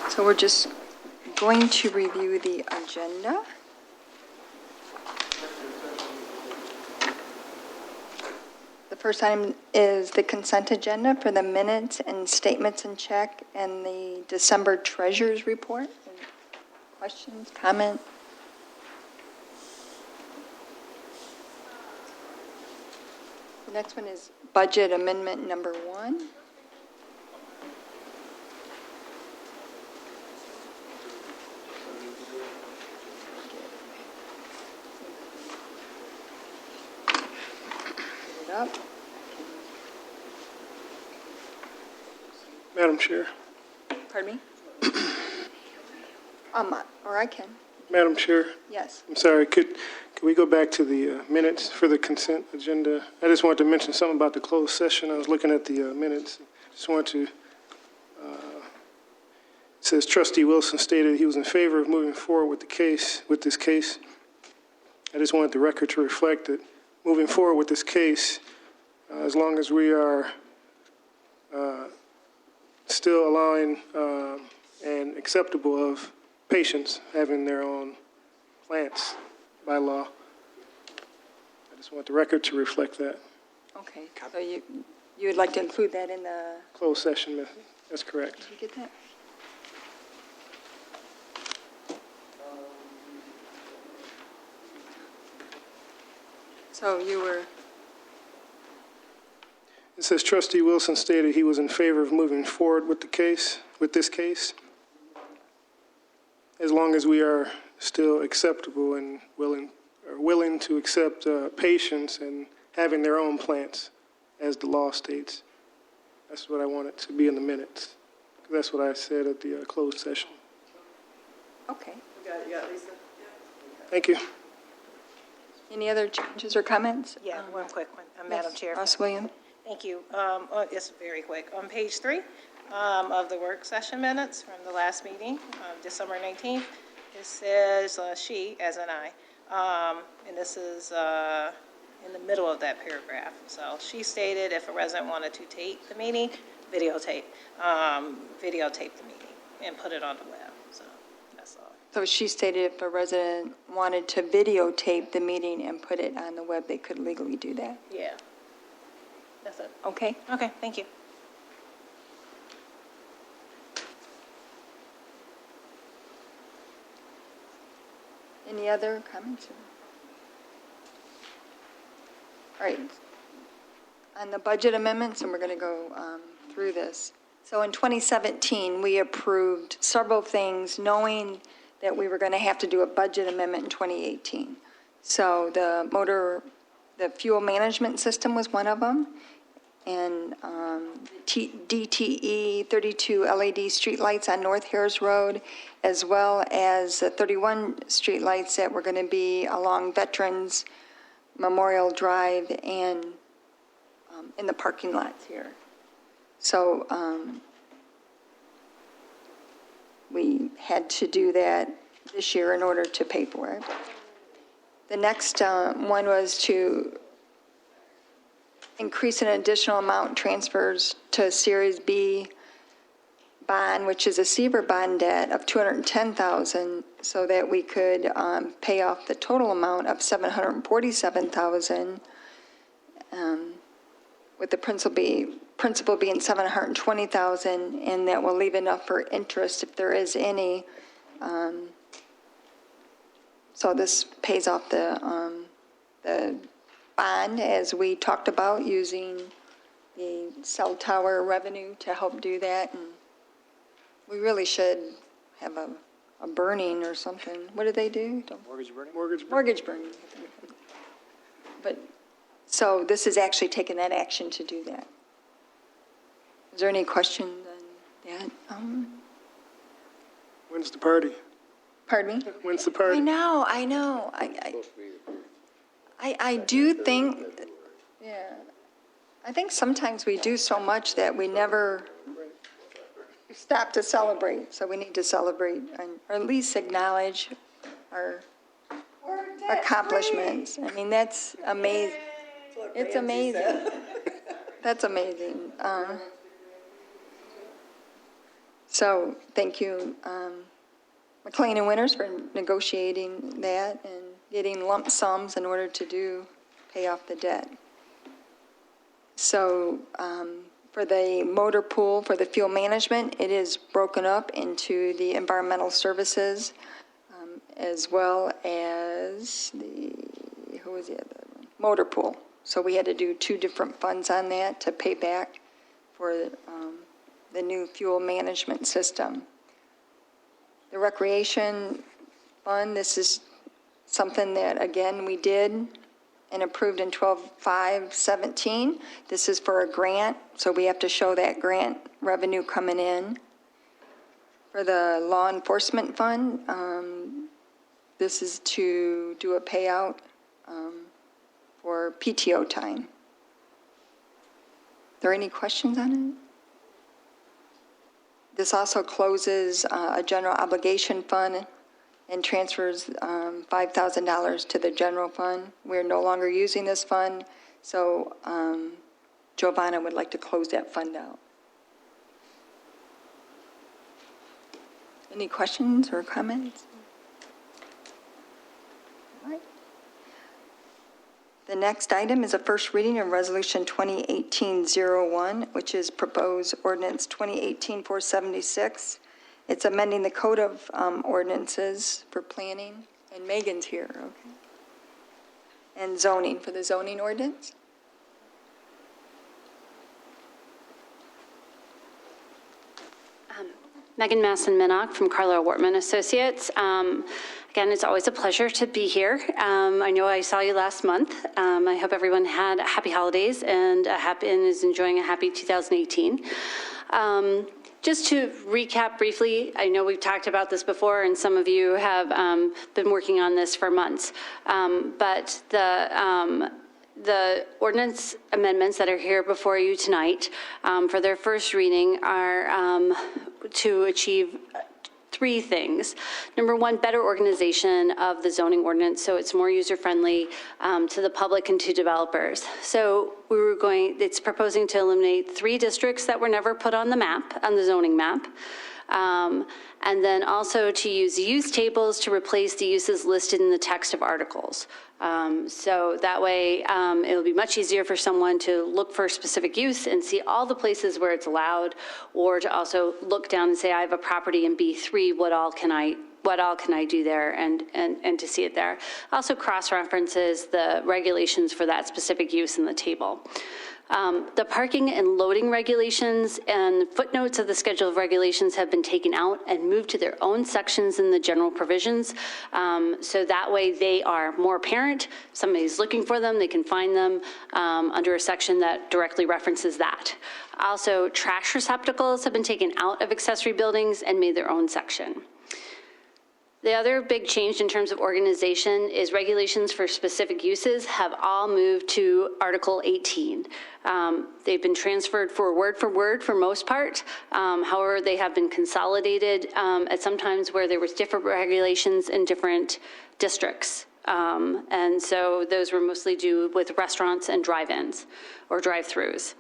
So we're just going to review the agenda. The first item is the consent agenda for the minutes and statements and check and the December treasurer's report. Any questions, comment? The next one is budget amendment number 1. Up. Madam Chair. Pardon me? Or I can. Madam Chair, Yes. I'm sorry, could we go back to the minutes for the consent agenda? I just wanted to mention something about the closed session. I was looking at the minutes. Just want to, it says Trustee Wilson stated he was in favor of moving forward with this case. I just wanted the record to reflect that moving forward with this case, as long as we are still allowing and acceptable of patients having their own plants by law. I just want the record to reflect that. Okay. So you would like to include that in the Closed session method. That's correct. Did you get that? So you were. It says Trustee Wilson stated he was in favor of moving forward with this case, as long as we are still acceptable and willing to accept patients and having their own plants, as the law states. That's what I want it to be in the minutes. That's what I said at the closed session. Okay. You got it, Lisa? Thank you. Any other changes or comments? Yeah, one quick one, Madam Chair. Ross William. Thank you. It's very quick. On page 3 of the work session minutes from the last meeting, December 19th, it says she, as an I, and this is in the middle of that paragraph. So she stated if a resident wanted to tape the meeting, videotape the meeting and put it on the web. So that's all. So she stated if a resident wanted to videotape the meeting and put it on the web, they could legally do that. Yeah. That's it. Okay. Okay, thank you. Any other comments? All right. On the budget amendments, and we're going to go through this. So in 2017, we approved several things knowing that we were going to have to do a budget amendment in 2018. So the fuel management system was one of them, and DTE 32 LED streetlights on North Harris Road, as well as 31 streetlights that were going to be along Veterans Memorial Drive and in the parking lots here. So we had to do that this year in order to pay for it. The next one was to increase an additional amount transfers to Series B bond, which is a Seaver bond debt of $210,000, so that we could pay off the total amount of $747,000, with the principal being $720,000, and that will leave enough for interest if there is any. So this pays off the bond, as we talked about, using the cell tower revenue to help do that. And we really should have a burning or something. What do they do? Mortgage burning? Mortgage burning. But, so this is actually taking that action to do that. Is there any question on that? When's the party? Pardon me? When's the party? I know. I do think, yeah, I think sometimes we do so much that we never stop to celebrate, so we need to celebrate, or at least acknowledge our accomplishments. I mean, that's amazing. It's amazing. That's amazing. So, thank you, McLean and Winters, for negotiating that and getting lump sums in order to pay off the debt. So, for the motor pool, for the fuel management, it is broken up into the environmental services, as well as who was the other one? Motor pool. So we had to do 2 different funds on that to pay back for the new fuel management system. The recreation fund, this is something that, again, we did and approved in 12/5/17. This is for a grant, so we have to show that grant revenue coming in. For the law enforcement fund, this is to do a payout for PTO time. Are there any questions on it? This also closes a general obligation fund and transfers $5,000 to the general fund. We're no longer using this fund, so Giovanna would like to close that fund out. Any questions or comments? All right. The next item is a first reading of Resolution 2018-01, which is proposed ordinance 2018-476. It's amending the Code of Ordinances for planning, and Megan's here, okay. And zoning, for the zoning ordinance. Megan Masson-Minnock from Carlisle Wortman Associates. Again, it's always a pleasure to be here. I know I saw you last month. I hope everyone had happy holidays and is enjoying a happy 2018. Just to recap briefly, I know we've talked about this before, and some of you have been working on this for months. But the ordinance amendments that are here before you tonight for their first reading are to achieve 3 things. Number 1, better organization of the zoning ordinance, so it's more user-friendly to the public and to developers. So it's proposing to eliminate 3 districts that were never put on the map, on the zoning map. And then also to use use tables to replace the uses listed in the text of articles. So that way it'll be much easier for someone to look for a specific use and see all the places where it's allowed, or to also look down and say, I have a property in B3, what all can I do there, and to see it there. Also cross-references the regulations for that specific use in the table. The parking and loading regulations and footnotes of the schedule of regulations have been taken out and moved to their own sections in the general provisions. So that way they are more apparent. If somebody's looking for them, they can find them under a section that directly references that. Also, trash receptacles have been taken out of accessory buildings and made their own section. The other big change in terms of organization is regulations for specific uses have all moved to Article 18. They've been transferred for word for most part. However, they have been consolidated at some times where there was different regulations in different districts. And so those were mostly due with restaurants and drive-ins or drive-throughs.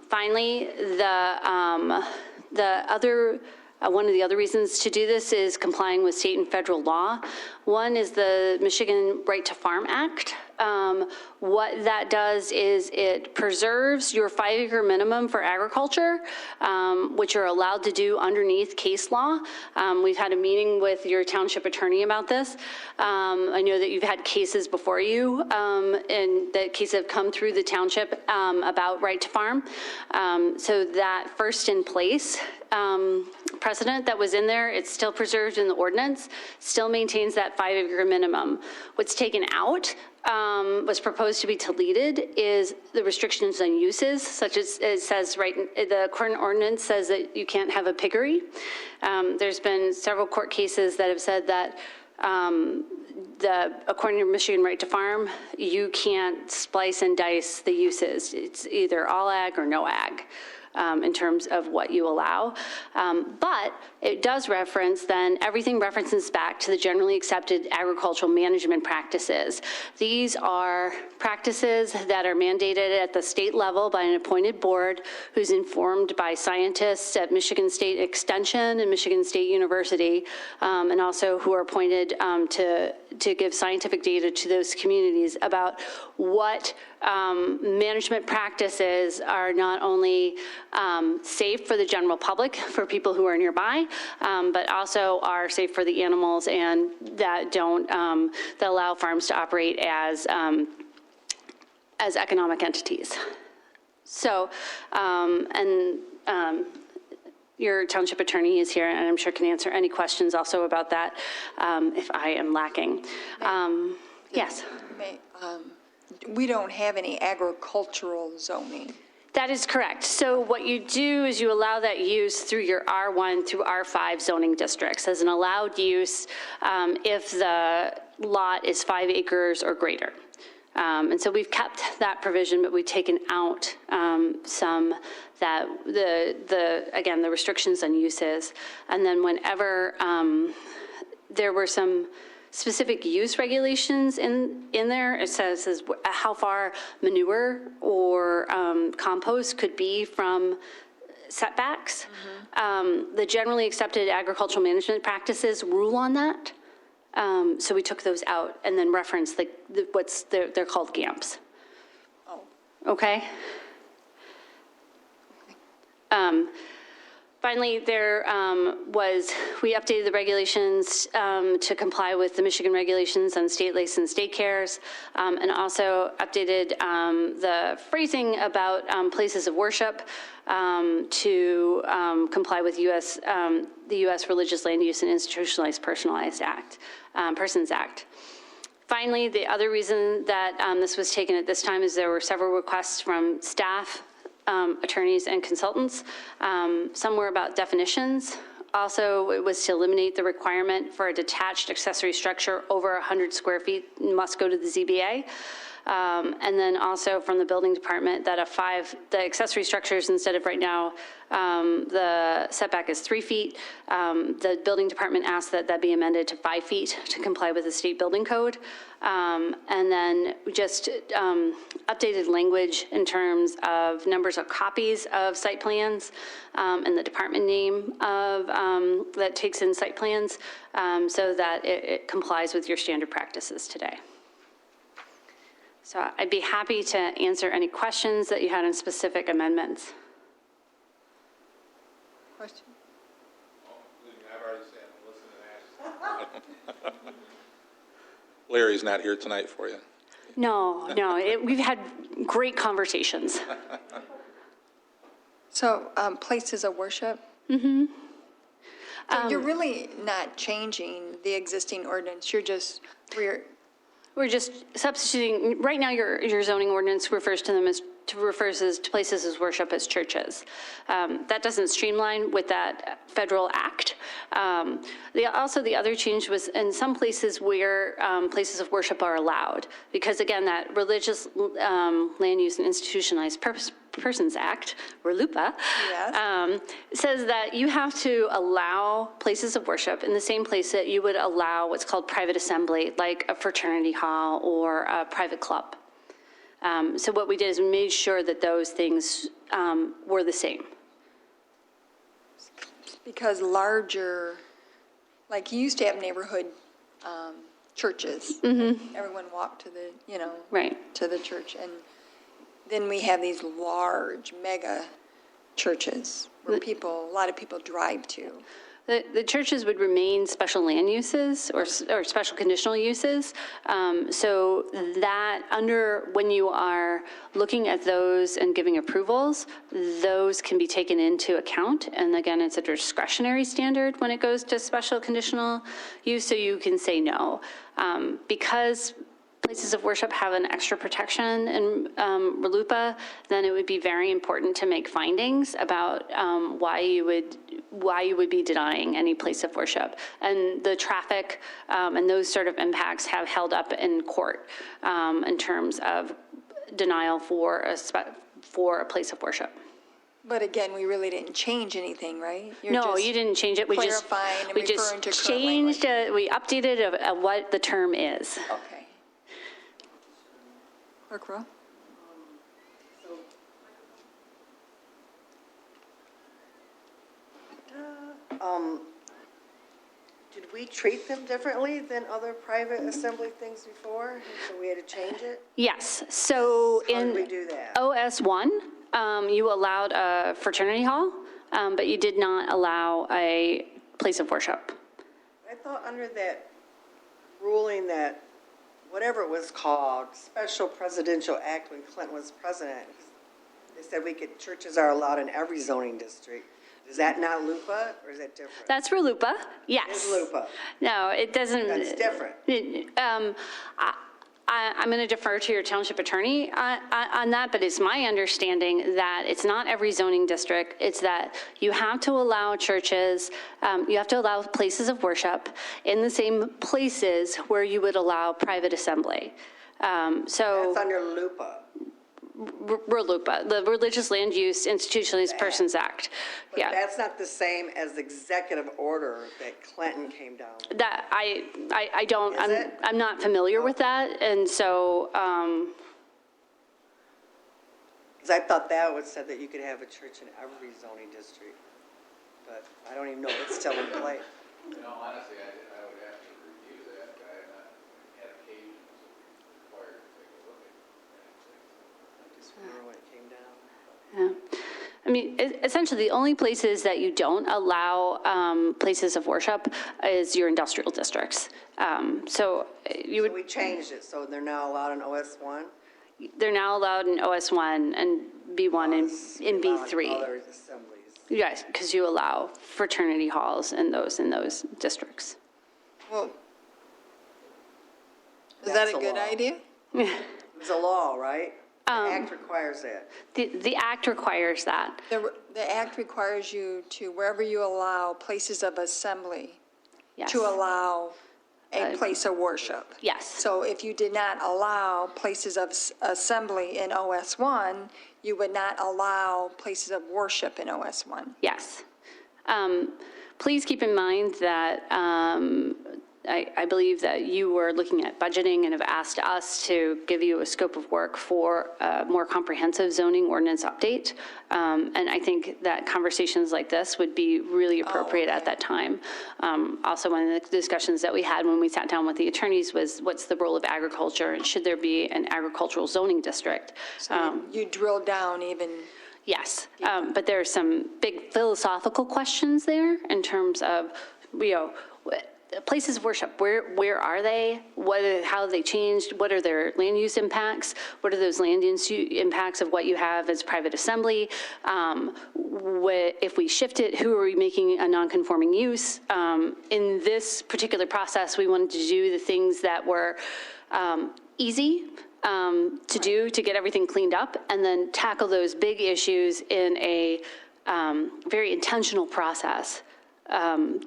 Finally, one of the other reasons to do this is complying with state and federal law. One is the Michigan Right to Farm Act. What that does is it preserves your 5-acre minimum for agriculture, which you're allowed to do underneath case law. We've had a meeting with your township attorney about this. I know that you've had cases before you, and that cases have come through the township about right to farm. So that first in place precedent that was in there, it's still preserved in the ordinance, still maintains that 5-acre minimum. What's taken out, was proposed to be deleted, is the restrictions on uses, such as it says the current ordinance says that you can't have a piggery. There's been several court cases that have said that according to Michigan Right to Farm, you can't splice and dice the uses. It's either all ag or no ag. in terms of what you allow. But it does reference, then everything references back to the generally accepted agricultural management practices. These are practices that are mandated at the state level by an appointed board who's informed by scientists at Michigan State Extension and Michigan State University, and also who are appointed to give scientific data to those communities about what management practices are not only safe for the general public, for people who are nearby, but also are safe for the animals and that don't, that allow farms to operate as economic entities. So, your township attorney is here, and I'm sure can answer any questions also about that if I am lacking. Yes? We don't have any agricultural zoning. That is correct. So what you do is you allow that use through your R1 through R5 zoning districts as an allowed use if the lot is 5 acres or greater. And so we've kept that provision, but we've taken out some that again, the restrictions on uses. And then whenever there were some specific use regulations in there, it says how far manure or compost could be from setbacks. The generally accepted agricultural management practices rule on that. So we took those out and then referenced they're called GAMPs. Oh. Okay. Finally, we updated the regulations to comply with the Michigan regulations on state licensed daycares, and also updated the phrasing about places of worship to comply with the U.S. Religious Land Use and Institutionalized Persons Act. Finally, the other reason that this was taken at this time is there were several requests from staff, attorneys and consultants. Some were about definitions. Also, it was to eliminate the requirement for a detached accessory structure over 100 square feet must go to the ZBA. And then also from the building department that the accessory structures, instead of right now, the setback is 3 feet. The building department asked that be amended to 5 feet to comply with the state building code. And then just updated language in terms of numbers of copies of site plans and the department name of that takes in site plans so that it complies with your standard practices today. So I'd be happy to answer any questions that you had on specific amendments. Question? I've already said, listen and ask. Larry's not here tonight for you. No, we've had great conversations. So places of worship? Mm-hmm. So you're really not changing the existing ordinance, We're just substituting, right now your zoning ordinance refers to them as to places of worship as churches. That doesn't streamline with that federal act. Also, the other change was in some places where places of worship are allowed, because again, that Religious Land Use and Institutionalized Persons Act, RLUIPA, Yes. says that you have to allow places of worship in the same place that you would allow what's called private assembly, like a fraternity hall or a private club. So what we did is we made sure that those things were the same. Because larger, like you used to have neighborhood churches. Mm-hmm. Everyone walked to the, Right. to the church. And then we have these large mega churches where a lot of people drive to. The churches would remain special land uses or special conditional uses. So that when you are looking at those and giving approvals, those can be taken into account. And again, it's a discretionary standard when it goes to special conditional use, so you can say no. Because places of worship have an extra protection in RLUIPA, then it would be very important to make findings about why you would be denying any place of worship. And the traffic and those sort of impacts have held up in court in terms of denial for a place of worship. But again, we really didn't change anything, right? You're No, just you didn't change it. clarifying and We just referring to current changed, we updated what the term is. Okay. Clerk Rowe? Did we treat them differently than other private assembly things before? So we had to change it? Yes, so How did we in do that? OS1, you allowed a fraternity hall, but you did not allow a place of worship. I thought under that ruling that, whatever it was called, Special Presidential Act when Clinton was president, they said churches are allowed in every zoning district. Is that not LUPA, or is that different? That's RLUPA, yes. It's LUPA. No, it doesn't. That's different. I'm going to defer to your township attorney on that, but it's my understanding that it's not every zoning district. It's that you have to allow churches, you have to allow places of worship in the same places where you would allow private assembly. So That's under LUPA. RLUPA, the Religious Land Use Institutionalized Persons Act. But Yeah. that's not the same as the executive order that Clinton came down with. That, I don't, Is it? I'm not familiar with that, and so, Because I thought that would said that you could have a church in every zoning district, but I don't even know if it's still in play. You know, honestly, I would have to review that. I have not had occasions required to take a look at anything. I just remember when it came down. yeah. I mean, essentially, the only places that you don't allow places of worship is your industrial districts. So you So would, we changed it, so they're now allowed in OS1? they're now allowed in OS1 and B1 and in Allowed B3. Other assemblies. Yes, because you allow fraternity halls in those districts. Well, is that That's a a good law. idea? It's a law, right? The act requires that. The act requires that. The act requires you to, wherever you allow places of assembly, Yes. to allow a place of worship. Yes. So if you did not allow places of assembly in OS1, you would not allow places of worship in OS1. Yes. Please keep in mind that I believe that you were looking at budgeting and have asked us to give you a scope of work for a more comprehensive zoning ordinance update. And I think that conversations like this would be really appropriate at that time. Also, one of the discussions that we had when we sat down with the attorneys was what's the role of agriculture and should there be an agricultural zoning district? So you drill down even, Yes, but there are some big philosophical questions there in terms of, places of worship. Where are they? How have they changed? What are their land use impacts? What are those land use impacts of what you have as private assembly? If we shift it, who are we making a non-conforming use? In this particular process, we wanted to do the things that were easy to do to get everything cleaned up, and then tackle those big issues in a very intentional process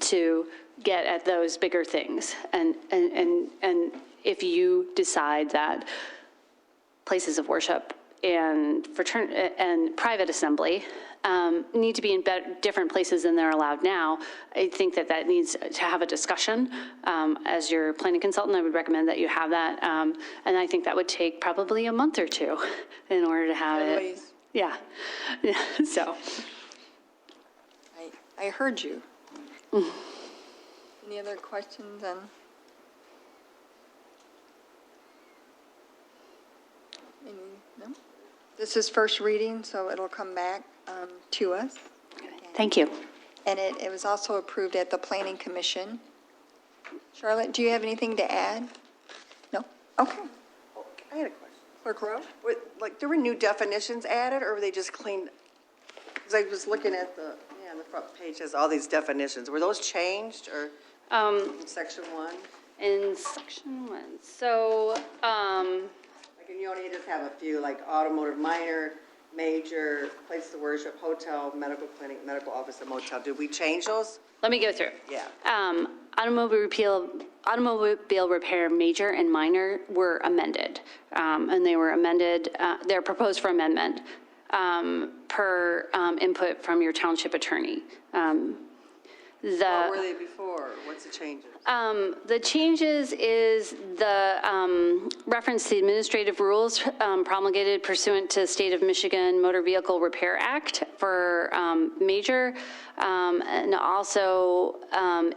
to get at those bigger things. And if you decide that places of worship and private assembly need to be in different places than they're allowed now, I think that needs to have a discussion. As your planning consultant, I would recommend that you have that. And I think that would take probably a month or two in order to have at it. least. Yeah, so. I heard you. Any other questions on? No? This is first reading, so it'll come back to us. Thank you. And it was also approved at the Planning Commission. Charlotte, do you have anything to add? No? Okay. Oh, I had a question. Clerk Rowe? There were new definitions added, or were they just cleaned? Because I was looking at the front page has all these definitions. Were those changed, or in section 1? In section 1, so, Like, and you only just have a few, like automotive minor, major, place of worship, hotel, medical clinic, medical office, and motel. Did we change those? let me go through. Yeah. Automobile repair major and minor were amended, and they were amended, they're proposed for amendment. per input from your township attorney. What were they before? What's the changes? The changes is the reference to the administrative rules promulgated pursuant to State of Michigan Motor Vehicle Repair Act for major, and also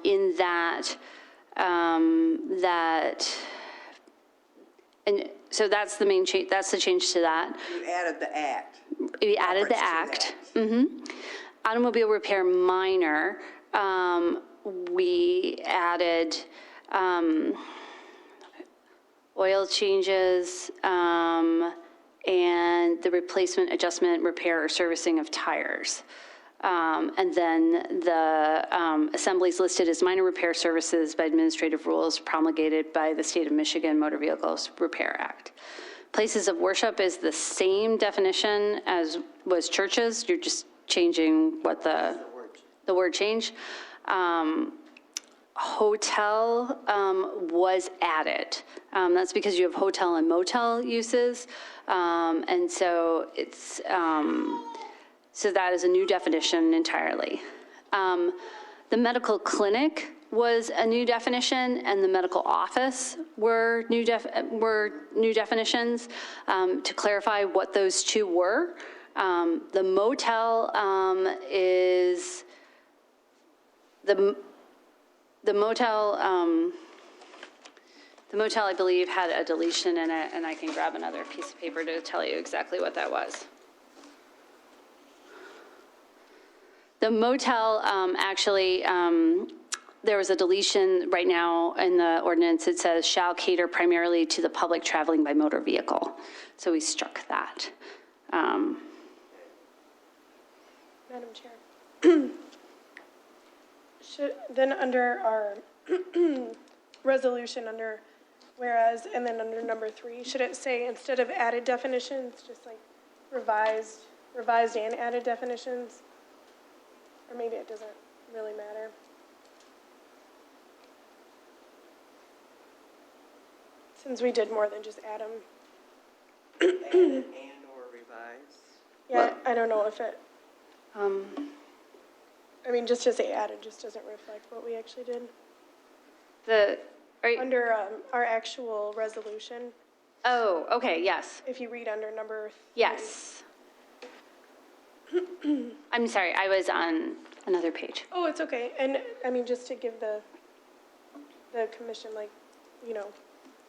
in that, and so that's the main change, that's the change to that. You added the act. We added the Reference act. to Automobile repair minor, we added oil changes and the replacement, adjustment, repair, or servicing of tires. And then the assemblies listed as minor repair services by administrative rules promulgated by the State of Michigan Motor Vehicles Repair Act. Places of worship is the same definition as was churches. You're just changing what the word change. Hotel was added. That's because you have hotel and motel uses. And so it's, so that is a new definition entirely. The medical clinic was a new definition, and the medical office were new definitions. To clarify what those two were, the motel is the motel. The motel, I believe, had a deletion in it, and I can grab another piece of paper to tell you exactly what that was. The motel, actually, there was a deletion right now in the ordinance. It says, shall cater primarily to the public traveling by motor vehicle. So we struck that. Madam Chair. Then under our resolution, under whereas, and then under number 3, should it say instead of added definitions, just like revised and added definitions? Or maybe it doesn't really matter. Since we did more than just add them. Added and or revised. Yeah, I don't know if it, I mean, just to say added just doesn't reflect what we actually did. Under our actual resolution, Oh, okay, yes, if you read under number 3. yes. I'm sorry, I was on another page. Oh, it's okay. And I mean, just to give the commission, like,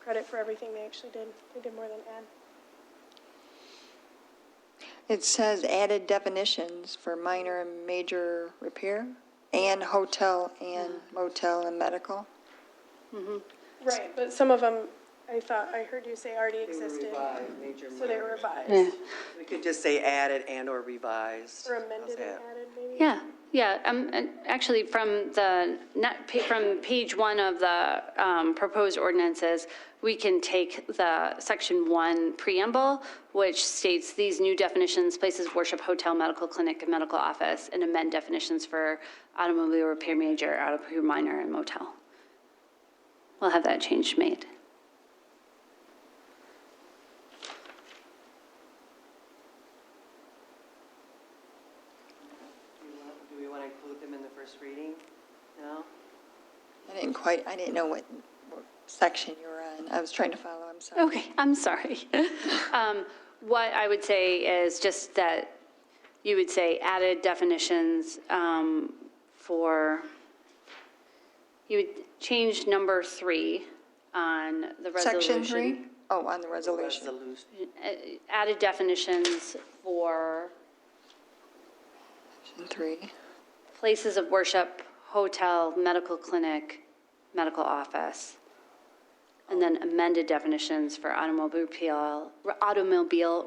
credit for everything they actually did. They did more than add. It says added definitions for minor and major repair, and hotel and motel and medical. Right, but some of them, I heard you say already They were existed. revised, major So they were minor. revised. Yeah. We could just say added and or revised. Or How's amended and that? added, maybe? Yeah. And actually, from from page 1 of the proposed ordinances, we can take the section 1 preamble, which states these new definitions: places of worship, hotel, medical clinic, and medical office, and amend definitions for automobile repair major, auto repair minor, and motel. We'll have that change made. Do we want to include them in the first reading? No? I didn't know what section you were on. I was trying to follow, I'm sorry. Okay, I'm sorry. What I would say is just that you would say added definitions for, you would change number 3 on the resolution. Section 3? Oh, on the resolution. Added definitions for Section 3. places of worship, hotel, medical clinic, medical office. And then amended definitions for automobile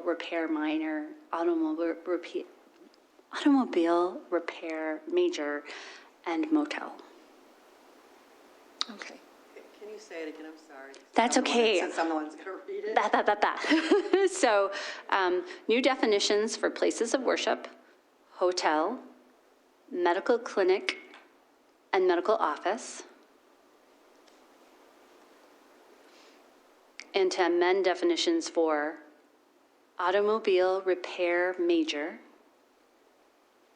repair minor, automobile repair major, and motel. Okay. Can you say it again? I'm sorry. That's okay. Since I'm the one's going to read it. So, new definitions for places of worship, hotel, medical clinic, and medical office. And to amend definitions for automobile repair major,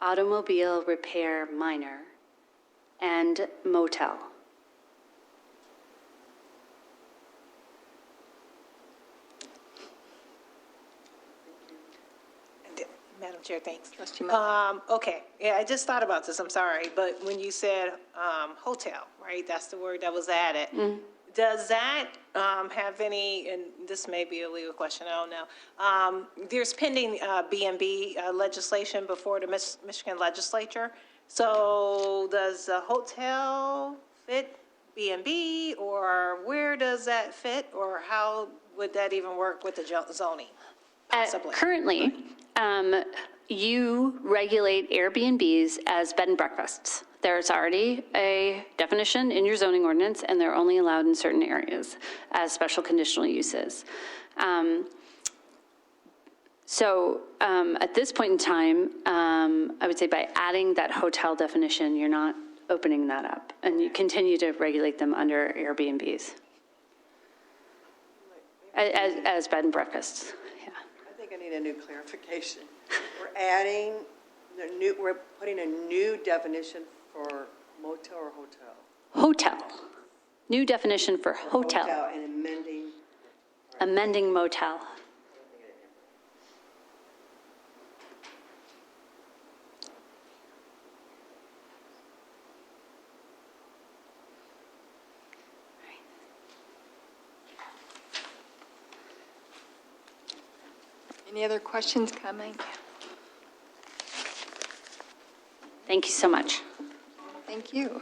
automobile repair minor, and motel. Madam Chair, thanks. Trustee Miller? Okay, yeah, I just thought about this, I'm sorry, but when you said hotel, right, that's the word that was added. Does that have any, and this may be a legal question, I don't know. There's pending B&B legislation before the Michigan legislature. So does the hotel fit B&B, or where does that fit, or how would that even work with the zoning? Possibly. Currently, you regulate Airbnbs as bed and breakfasts. There's already a definition in your zoning ordinance, and they're only allowed in certain areas as special conditional uses. So at this point in time, I would say by adding that hotel definition, you're not opening that up, and you continue to regulate them under Airbnbs as bed and breakfasts. Yeah. I think I need a new clarification. We're putting a new definition for motel or hotel? Hotel. New definition for hotel. Hotel and amending. Amending motel. Any other questions, comments? Thank you so much. Thank you.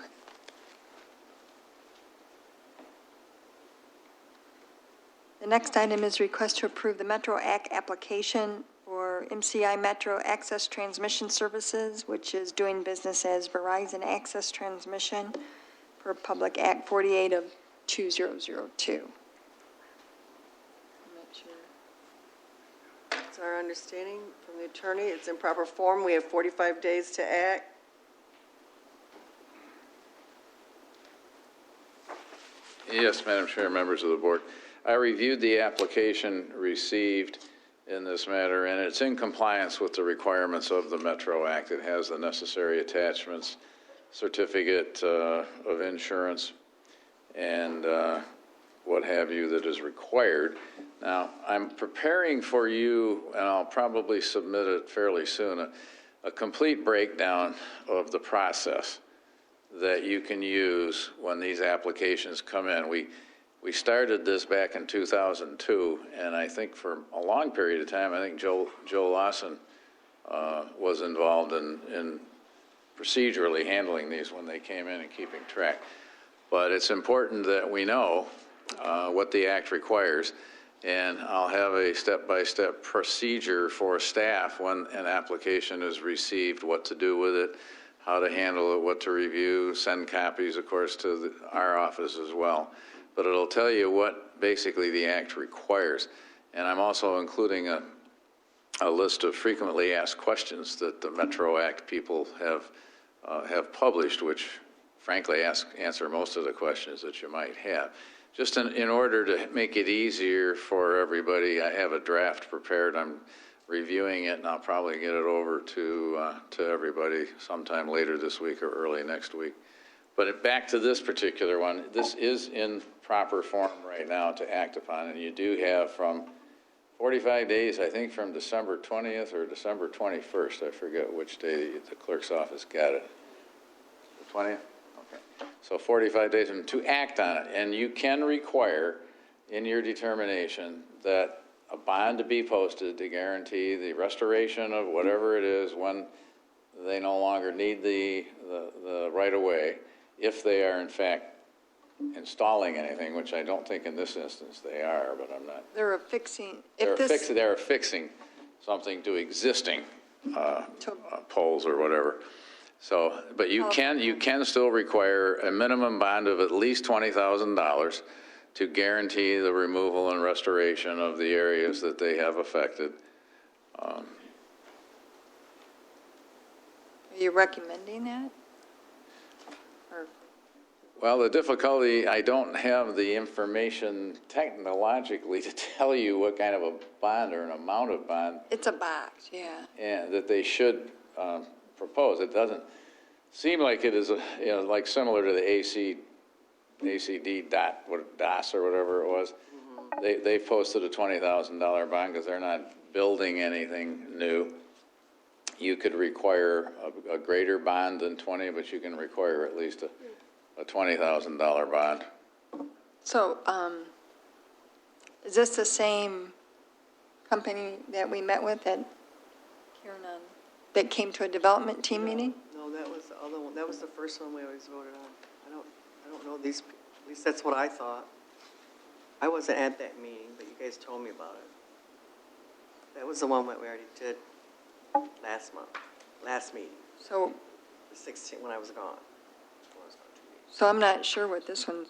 The next item is request to approve the Metro Act application for MCI Metro Access Transmission Services, which is doing business as Verizon Access Transmission per Public Act 48 of 2002. I'm not sure. It's our understanding from the attorney, it's in proper form. We have 45 days to act. Yes, Madam Chair, members of the board. I reviewed the application received in this matter, and it's in compliance with the requirements of the Metro Act. It has the necessary attachments, certificate of insurance, and what have you that is required. Now, I'm preparing for you, and I'll probably submit it fairly soon, a complete breakdown of the process that you can use when these applications come in. We started this back in 2002, and I think for a long period of time, I think Joe Lawson was involved in procedurally handling these when they came in and keeping track. But it's important that we know what the act requires, and I'll have a step-by-step procedure for staff when an application is received, what to do with it, how to handle it, what to review, send copies, of course, to our office as well. But it'll tell you what basically the act requires. And I'm also including a list of frequently asked questions that the Metro Act people have published, which frankly answer most of the questions that you might have. Just in order to make it easier for everybody, I have a draft prepared. I'm reviewing it, and I'll probably get it over to everybody sometime later this week or early next week. But back to this particular one, this is in proper form right now to act upon, and you do have from 45 days, I think from December 20th or December 21st, I forget which day the clerk's office got it. The 20th? Okay. So 45 days to act on it, and you can require in your determination that a bond to be posted to guarantee the restoration of whatever it is when they no longer need the right-of-way, if they are in fact installing anything, which I don't think in this instance they are, but I'm not. They're affixing, They're affixing something to existing poles or whatever. So, but you can still require a minimum bond of at least $20,000 to guarantee the removal and restoration of the areas that they have affected. Are you recommending that? Or Well, the difficulty, I don't have the information technologically to tell you what kind of a bond or an amount of bond It's a box, yeah. that they should propose. It doesn't seem like it is, like similar to the ACD DOS or whatever it was. They posted a $20,000 bond because they're not building anything new. You could require a greater bond than 20, but you can require at least a $20,000 bond. So, is this the same company that we met with at Kieran, that came to a development team meeting? No, that was the other one. That was the first one we always voted on. I don't know these, at least that's what I thought. I wasn't at that meeting, but you guys told me about it. That was the one that we already did last meeting, So, the 16th, when I was gone. so I'm not sure what this one's,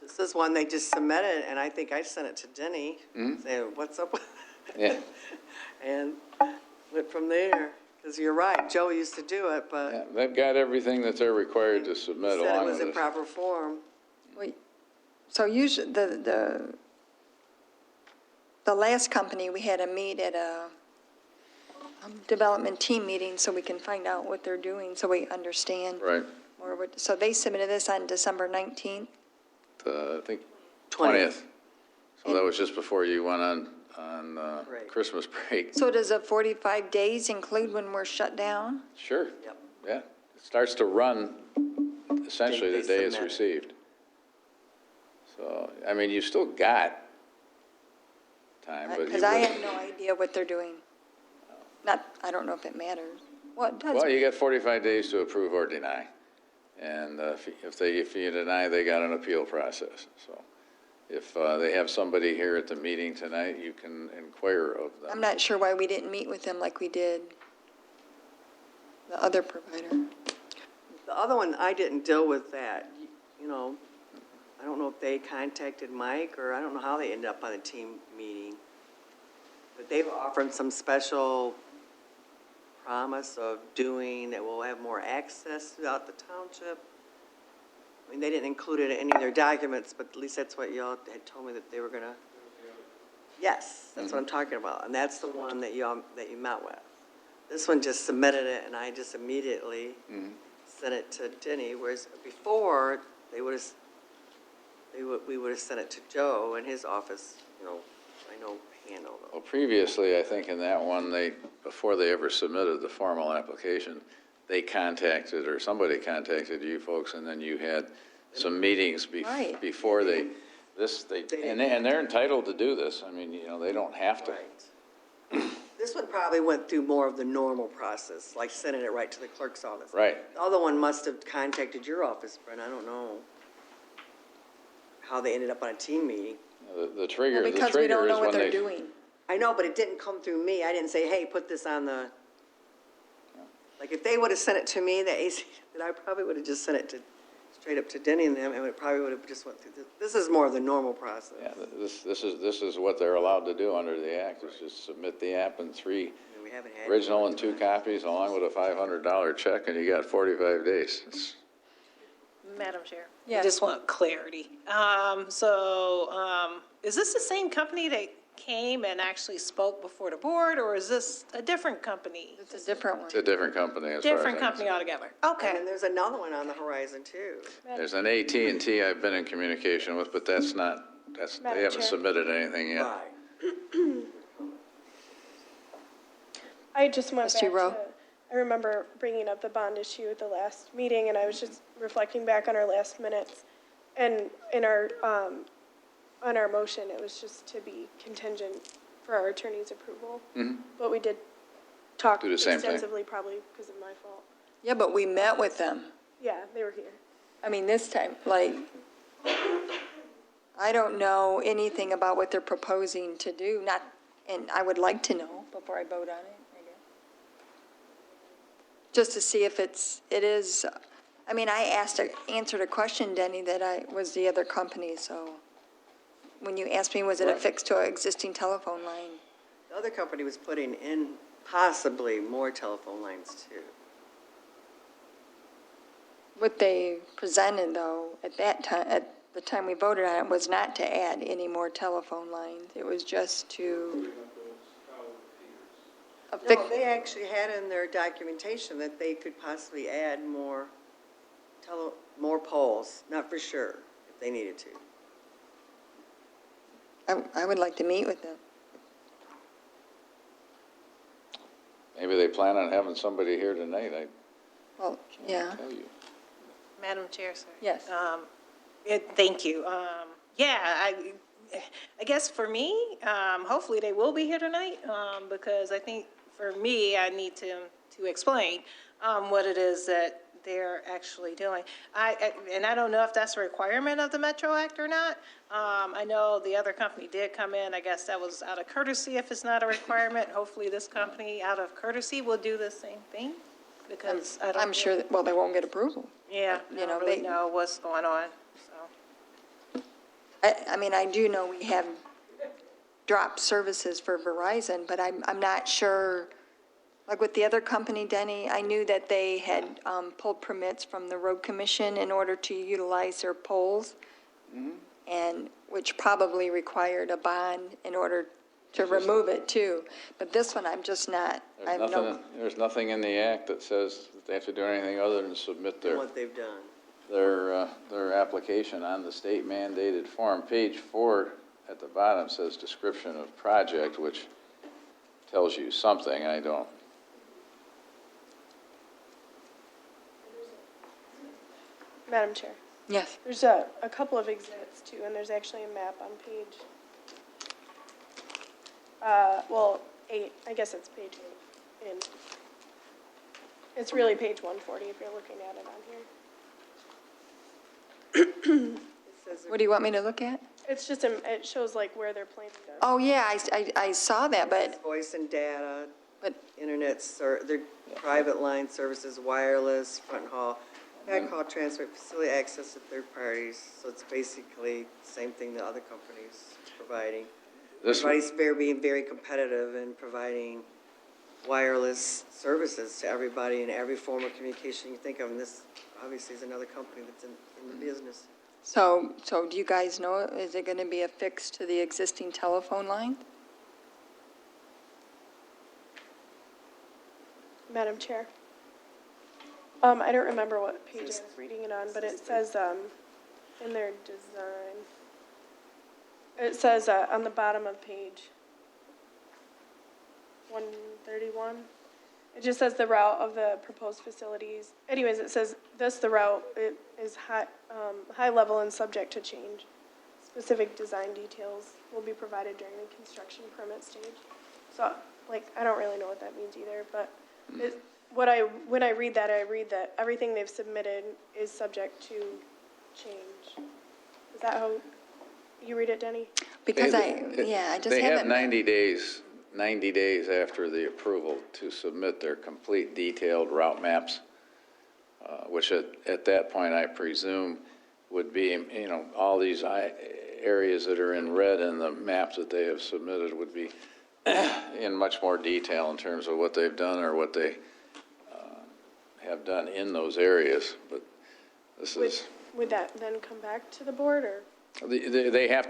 This is one they just submitted, and I think I sent it to Denny, saying, what's up with Yeah. it? And went from there, because you're right, Joe used to do it, but Yeah, they've got everything that they're required to he submit said it along was with in it. proper form. wait, so usually, the last company, we had a meet at a development team meeting so we can find out what they're doing, so we understand Right. more what, so they submitted this on December 19th? I think 20th. 20th. So that was just before you went on Right. Christmas break. So does the 45 days include when we're shut down? Sure. Yep. Yeah. It starts to run essentially They the day it's submit it. received. So, I mean, you've still got time, but you Because I really- have no idea what they're doing. Not, I don't know if it matters. Well, it does. Well, you got 45 days to approve or deny. And if you deny, they got an appeal process. So if they have somebody here at the meeting tonight, you can inquire of them. I'm not sure why we didn't meet with them like we did the other provider. The other one, I didn't deal with that, you know, I don't know if they contacted Mike, or I don't know how they ended up on a team meeting. But they were offering some special promise of doing that will have more access throughout the township. I mean, they didn't include it in any of their documents, but at least that's what y'all had told me that they were gonna. Yes, that's what I'm talking about, and that's the one that you met with. This one just submitted it, and I just immediately sent it to Denny, whereas before, we would have sent it to Joe in his office, you know, I know handled it. Well, previously, I think in that one, before they ever submitted the formal application, they contacted, or somebody contacted you folks, and then you had some meetings Right. before and they're entitled to do this. I mean, they don't have to. Right. This one probably went through more of the normal process, like sending it right to the clerk's office. Right. The other one must have contacted your office, Brent, I don't know how they ended up on a team meeting. The trigger, Well, the because we trigger don't is know what when they're they. doing. I know, but it didn't come through me. I didn't say, hey, put this on the, like, if they would have sent it to me, then I probably would have just sent it straight up to Denny and them, and it probably would have just went through. This is more of the normal process. Yeah, this is what they're allowed to do under the act, is just submit the app in 3 I mean, we haven't had. original and 2 copies, along with a $500 check, and you got 45 days. Madam Chair? Yes. I just want clarity. Is this the same company that came and actually spoke before the board, or is this a different company? It's a different one. It's a different company as far as Different I'm company concerned. altogether? And Okay. then there's another one on the horizon, too. There's an AT&T I've been in communication with, but they Madam haven't Chair. submitted anything yet. Right. I just went Trustee back Rowe? to, I remember bringing up the bond issue at the last meeting, and I was just reflecting back on our last minutes. And in our, on our motion, it was just to be contingent for our attorney's approval. But we did talk Do the same thing. extensively, probably because of my fault. Yeah, but we met with them. Yeah, they were here. I mean, this time, like, I don't know anything about what they're proposing to do, and I would like to know before I vote on it, I guess. Just to see if it is, I mean, I answered a question, Denny, that was the other company, so when you asked me, was it affixed to an existing telephone line? The other company was putting in possibly more telephone lines, too. What they presented, though, at that time, at the time we voted on it, was not to add any more telephone lines. It was just to affix. No, they actually had in their documentation that they could possibly add more poles, not for sure, if they needed to. I would like to meet with them. Maybe they plan on having somebody here tonight, I Well, yeah, tell you. Madam Chair, sir. yes. Thank you. Yeah, I guess for me, hopefully they will be here tonight, because I think for me, I need to explain what it is that they're actually doing. And I don't know if that's a requirement of the Metro Act or not. I know the other company did come in. I guess that was out of courtesy if it's not a requirement. Hopefully this company, out of courtity, will do the same thing, because I don't. I'm sure, that, well, they won't get approval. Yeah, You I know, don't really they- know what's going on, so. I mean, I do know we have dropped services for Verizon, but I'm not sure, like with the other company, Denny, I knew that they had pulled permits from the road commission in order to utilize their poles, and which probably required a bond in order to remove it too. But this one, I'm just not, I have no. There's nothing in the act that says that they have to do anything other than submit their What they've done. their application on the state mandated form. Page 4 at the bottom says description of project, which tells you something. I don't. Madam Chair, Yes. there's a couple of exhibits too, and there's actually a map on page, well, 8, I guess it's page 8. And it's really page 140 if you're looking at it on here. It says What do you want me to look at? It's just, it shows like where they're planning to. Oh, yeah, I saw that, but, voice and data, but, internet, their private line services, wireless, front haul, backhaul transfer, facility access to third parties. So it's basically the same thing the other companies are providing. This, Everybody's being very competitive in providing wireless services to everybody in every form of communication you think of. And this obviously is another company that's in the business. so do you guys know, is it going to be affixed to the existing telephone line? Madam Chair. I don't remember what page I was reading it on, but it says, in their design, it says, on the bottom of page 131, it just says the route of the proposed facilities. Anyways, it says the route it is high level and subject to change. Specific design details will be provided during the construction permit stage. So, like, I don't really know what that means either, but when I read that everything they've submitted is subject to change. Is that how you read it, Denny? Because I just they have haven't. 90 days after the approval to submit their complete detailed route maps, which at that point, I presume, would be, all these areas that are in red in the maps that they have submitted would be in much more detail in terms of what they've done or what they have done in those areas. But this is. Would that then come back to the board, or? They have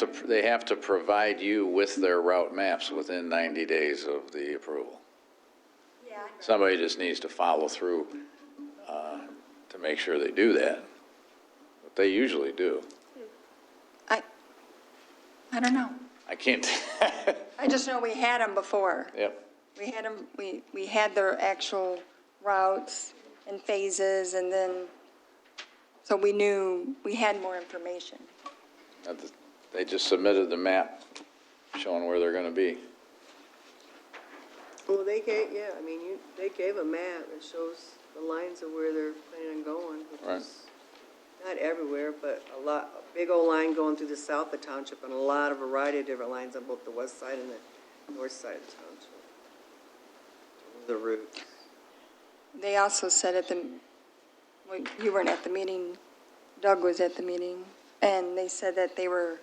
to provide you with their route maps within 90 days of the approval. Yeah. Somebody just needs to follow through to make sure they do that. But they usually do. I don't know. I can't. I just know we had them before. Yep. We had them, we had their actual routes and phases, and then, so we knew, we had more information. They just submitted the map showing where they're going to be. Well, they gave a map that shows the lines of where they're planning on going, which Right. is not everywhere, but a big old line going through the south of the township, and a lot of variety of different lines on both the west side and the north side of the township. The route. They also said well, you weren't at the meeting, Doug was at the meeting, and they said that they were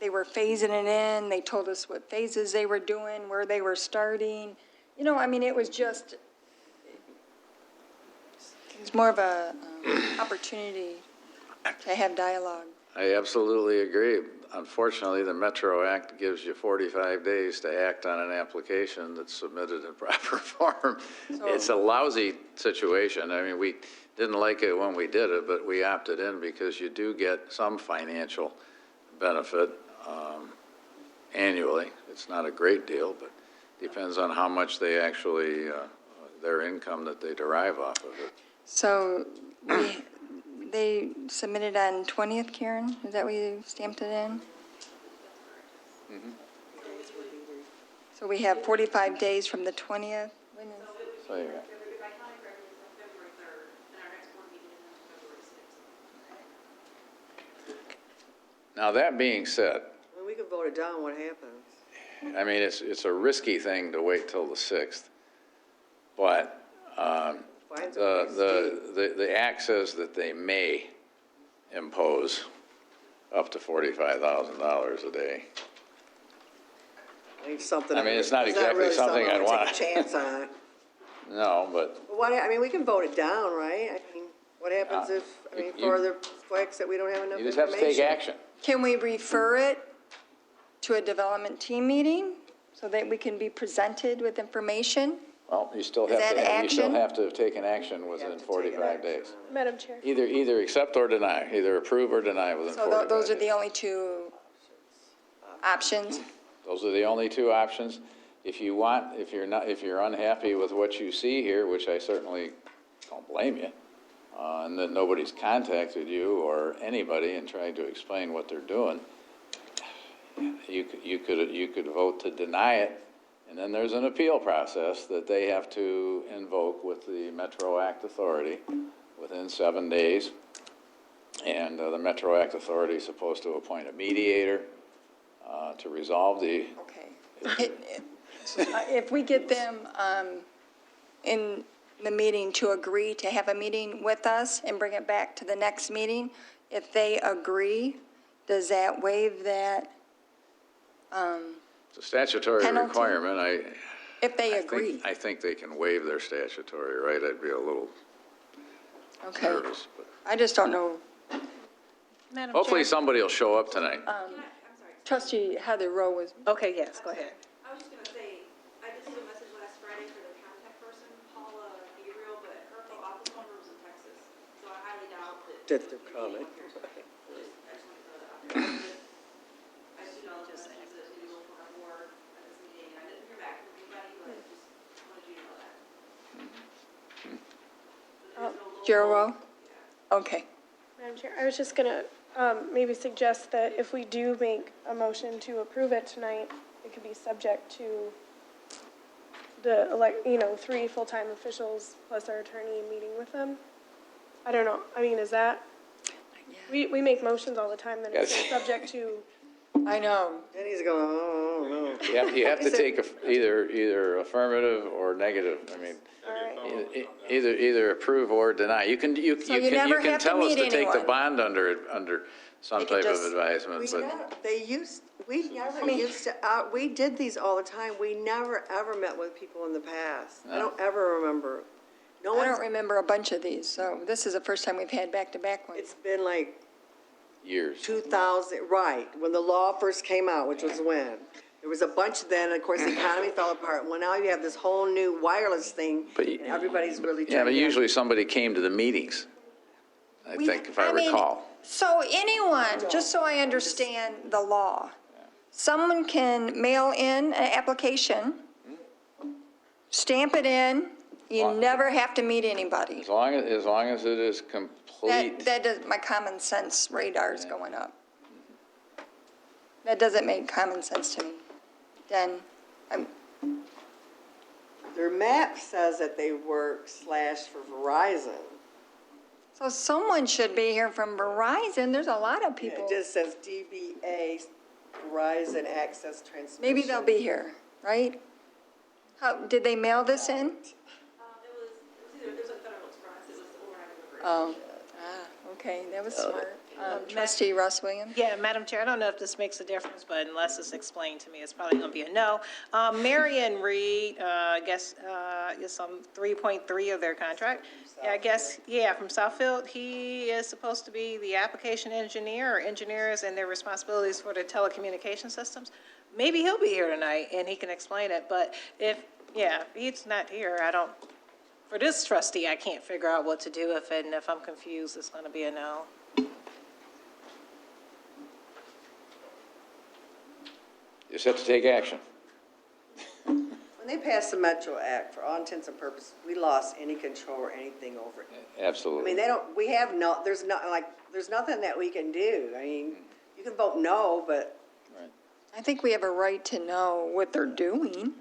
phasing it in. They told us what phases they were doing, where they were starting. I mean, it was just, It's more of a opportunity to have dialogue. I absolutely agree. Unfortunately, the Metro Act gives you 45 days to act on an application that's submitted in proper form. It's a lousy situation. I mean, we didn't like it when we did it, but we opted in because you do get some financial benefit annually. It's not a great deal, but depends on how much they actually, their income that they derive off of it. So they submitted on 20th, Karen? Is that where you stamped it in? So we have 45 days from the 20th? When is- So you got- If I count it correctly, it's February 3rd, and our next board meeting is on February 6th. Now, that being said, When we could vote it down, what happens? I mean, it's a risky thing to wait till the 6th, but Fines are pretty steep. the act says that they may impose up to $45,000 a day. I mean, something. I mean, it's not exactly really something I'd I would want. take a chance on. No, but But what, I mean, we can vote it down, right? I mean, what happens if, I mean, for the flags that we don't have enough you just information? have to take action. Can we refer it to a development team meeting so that we can be presented with information? Well, you still Is have that to, you still action? have to have taken action have within to take 45 action. days. Madam Chair. Either accept or deny, either approve or deny within So 45 days. those are the only two options? Those are the only two options. If you want, if you're unhappy with what you see here, which I certainly don't blame you, and that nobody's contacted you or anybody and tried to explain what they're doing, you could vote to deny it, and then there's an appeal process that they have to invoke with the Metro Act Authority within 7 days. And the Metro Act Authority is supposed to appoint a mediator to resolve the Okay. If we get them in the meeting to agree to have a meeting with us and bring it back to the next meeting, if they agree, does that waive that? It's a statutory Penalty? requirement. If they agree? I think they can waive their statutory right. I'd be a little Okay. nervous. But I just don't know. Madam hopefully Chair. somebody will show up tonight. I'm sorry. Trustee Heather Rowe was, Okay, yes, go ahead. I was just gonna say, I did leave a message last Friday for the contact person, Paula Gabriel, but her office phone room's in Texas, so I highly doubt that. That they're coming. I just wanted to throw that out there. I do know that this is a new for our board at this meeting, and I didn't hear back from anybody, but I just wanted you to know that. But there's no local- Gerald Rowe? Yeah. Okay. Madam Chair, I was just going to maybe suggest that if we do make a motion to approve it tonight, it could be subject to the, 3 full-time officials plus our attorney meeting with them. I don't know. I mean, is that, we make motions all the time that it's Yes. subject to, I know. Denny's going, oh, no. You have to take either affirmative or negative. I mean, all right. either approve or deny. You can never have to tell us meet to take the anyone. bond under some They can type of just- advisement, We but never used to, we did these all the time. We never, ever met with people in the past. I don't ever remember. No I one's, don't remember a bunch of these, so this is the first time we've had back-to-back ones. it's been like years. 2000, right, when the law first came out, which was when. There was a bunch then, of course, the economy fell apart. Well, now you have this whole new wireless thing, But and everybody's really trying Yeah, to. but usually somebody came to the meetings, I think, if I mean, recall. So anyone, just so I understand the law, someone can mail in an application, stamp it in, you never have to meet anybody. As long as it is complete. That does, my common sense radar's going up. That doesn't make common sense to me. Then, Their map says that they work / for Verizon. so someone should be here from Verizon, there's a lot of Yeah, people. it just says DBA, Verizon Access Transmission. Maybe they'll be here, right? How, did they mail this in? It was either, there's a Federal Express, it was overnight delivery. Oh, okay, that was smart. Trustee Russ Williams? Yeah, Madam Chair, I don't know if this makes a difference, but unless it's explained to me, it's probably going to be a no. Marion Reed, I guess, is on 3.3 of their contract. I guess, yeah, from Southfield. He is supposed to be the application engineer or engineers and their responsibilities for the telecommunication systems. Maybe he'll be here tonight and he can explain it, but if he's not here, for this trustee, I can't figure out what to do and if I'm confused, it's going to be a no. You just have to take action. When they passed the Metro Act, for all intents and purposes, we lost any control or anything over it. I Absolutely. mean, there's nothing that we can do. I mean, you can vote no, but I think we have a right to know what they're doing.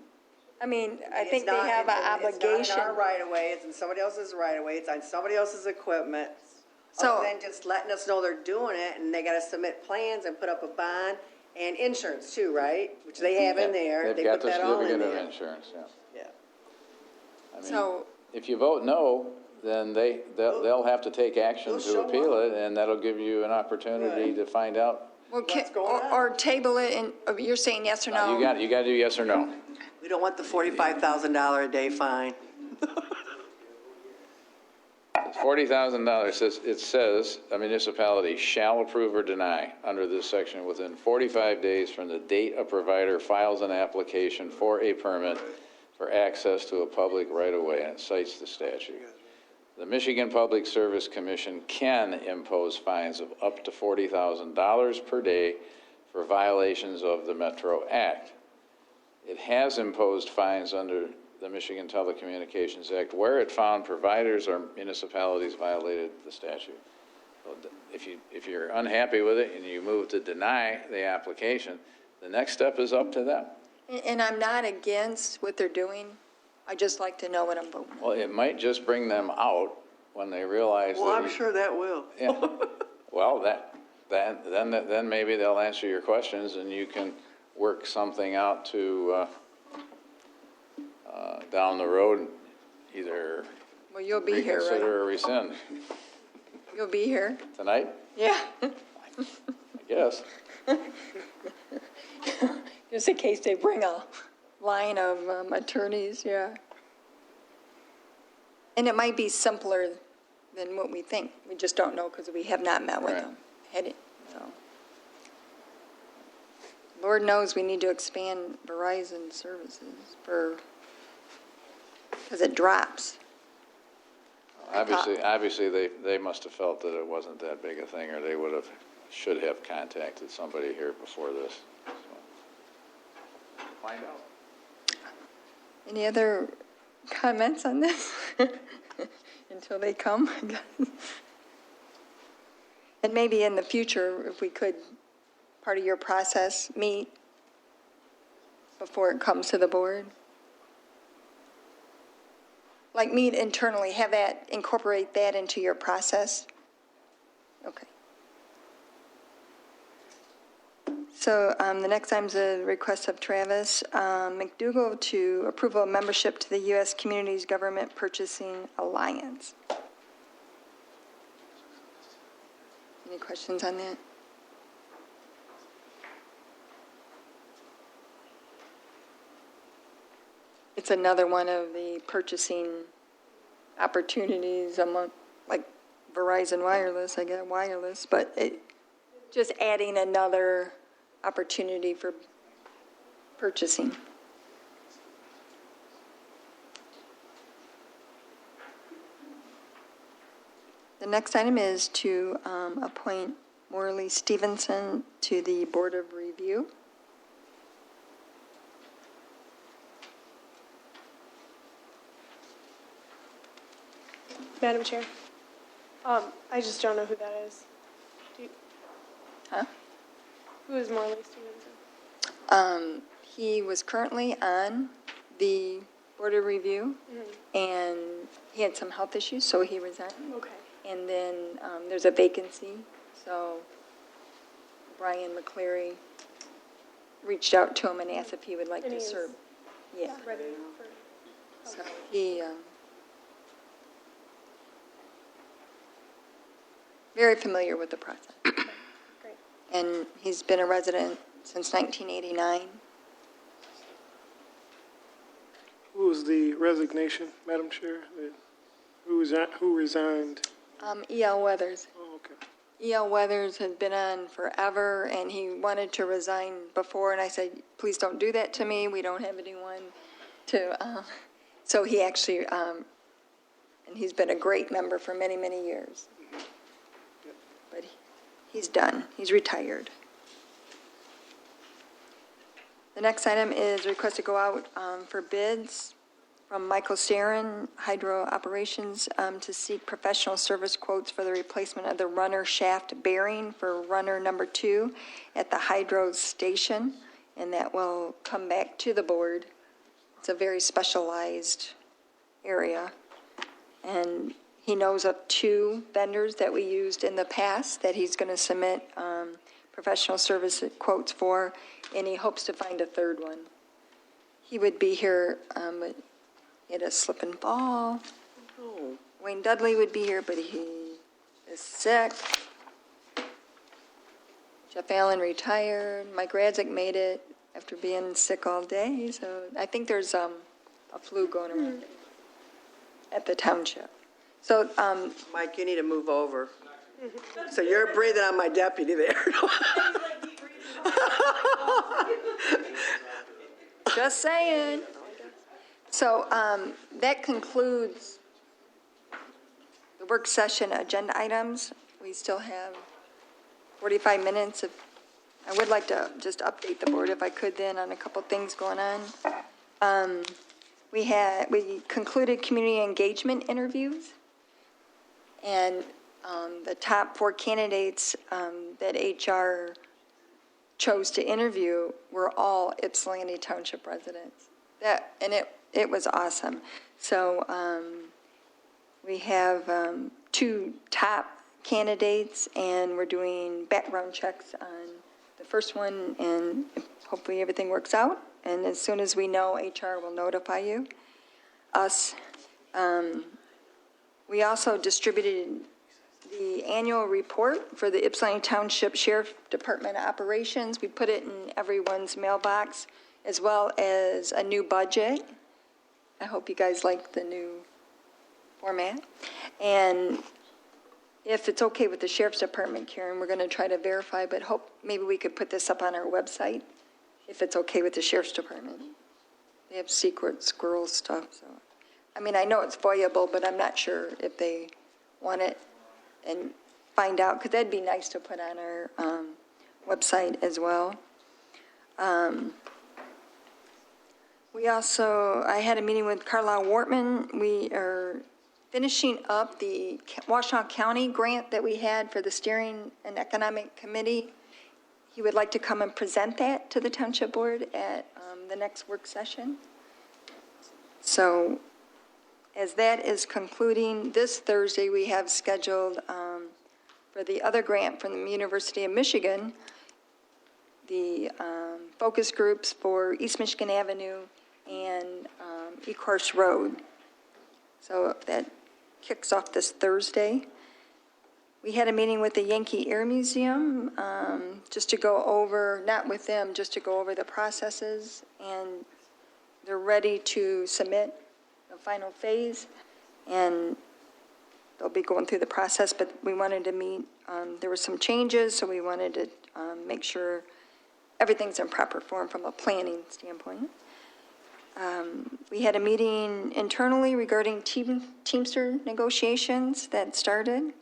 I mean, I think they have an obligation. It's not in our right of way, it's in somebody else's right of way, it's on somebody else's equipment. So- Other than just letting us know they're doing it, and they gotta submit plans and put up a bond and insurance too, right? Which they have in there. They've They got put the that all in certificate of there. insurance, yeah. Yeah. I mean, So, if you vote no, then they'll have to take action They'll to show appeal up. it, and that'll give you an opportunity Right. to find out. well, What's going on? or table it, and you're saying yes or no? You got to do yes or no. We don't want the $45,000 a day fine. $40,000, it says a municipality shall approve or deny under this section within 45 days from the date a provider files an application for a permit for access to a public right-of-way, and it cites the statute. The Michigan Public Service Commission can impose fines of up to $40,000 per day for violations of the Metro Act. It has imposed fines under the Michigan Telecommunications Act where it found providers or municipalities violated the statute. So if you're unhappy with it and you move to deny the application, the next step is up to them. And I'm not against what they're doing. I just like to know what I'm voting on. Well, it might just bring them out when they realize that. Well, I'm sure that will. Yeah. Well, then maybe they'll answer your questions and you can work something out to, down the road, either Well, you'll be here, right? reconsider or rescind. You'll be here? Tonight, Yeah. I guess. Just in case they bring a line of attorneys, yeah. And it might be simpler than what we think. We just don't know because we have not met with Right. them. So. Lord knows we need to expand Verizon services because it drops. Obviously, they must have felt that it wasn't that big a thing, or they should have contacted somebody here before this. So, find out. Any other comments on this? Until they come? And maybe in the future, if we could, part of your process, meet before it comes to the board? Like meet internally, incorporate that into your process? Okay. So the next item is a request of Travis McDougall to approval of membership to the U.S. Communities Government Purchasing Alliance. Any questions on that? It's another one of the purchasing opportunities among, like Verizon Wireless, I guess, wireless, but just adding another opportunity for purchasing. The next item is to appoint Morley Stevenson to the Board of Review. Madam Chair, I just don't know who that is. Huh? Who is Morley Stevenson? He was currently on the Board of Review, and he had some health issues, so he resigned. Okay. And then there's a vacancy, so Brian McCleary reached out to him and asked if he would like And to he is serve. Yeah, Ready for, so he very familiar with the process. Great. And he's been a resident since 1989. Who was the resignation, Madam Chair? Who resigned? E.L. Weathers. Oh, okay. E.L. Weathers had been on forever, and he wanted to resign before, and I said, please don't do that to me. We don't have anyone to, so he actually, and he's been a great member for many, many years. But he's done. He's retired. The next item is request to go out for bids from Michael Sarin, Hydro Operations, to seek professional service quotes for the replacement of the runner shaft bearing for runner number 2 at the hydro station, and that will come back to the board. It's a very specialized area, and he knows of 2 vendors that we used in the past that he's going to submit professional service quotes for, and he hopes to find a 3rd one. He would be here, but he had a slip and fall. Wayne Dudley would be here, but he is sick. Jeff Allen retired. Mike Radzik made it after being sick all day, so I think there's a flu going around at the township. So, Mike, you need to move over. So you're breathing on my deputy there. just saying. So that concludes the work session agenda items. We still have 45 minutes. I would like to just update the board if I could then on a couple things going on. We concluded community engagement interviews, and the top 4 candidates that HR chose to interview were all Ypsilanti Township residents. It was awesome. So we have 2 top candidates, and we're doing background checks on the first one, and hopefully everything works out. And as soon as we know, HR will notify us. We also distributed the annual report for the Ypsilanti Township Sheriff Department operations. We put it in everyone's mailbox, as well as a new budget. I hope you guys like the new format. And if it's okay with the Sheriff's Department, Karen, we're going to try to verify, but maybe we could put this up on our website, if it's okay with the Sheriff's Department. They have secret squirrel stuff, so. I mean, I know it's voyable, but I'm not sure if they want it and find out, because that'd be nice to put on our website as well. I had a meeting with Carlisle Wortman. We are finishing up the Washtenaw County grant that we had for the Steering and Economic Committee. He would like to come and present that to the Township Board at the next work session. So as that is concluding, this Thursday we have scheduled for the other grant from the University of Michigan, the focus groups for East Michigan Avenue and Ecorse Road. So that kicks off this Thursday. We had a meeting with the Yankee Air Museum just to go over, not with them, just to go over the processes, and they're ready to submit the final phase, and they'll be going through the process, but we wanted to meet, there were some changes, so we wanted to make sure everything's in proper form from a planning standpoint. We had a meeting internally regarding Teamster negotiations that started.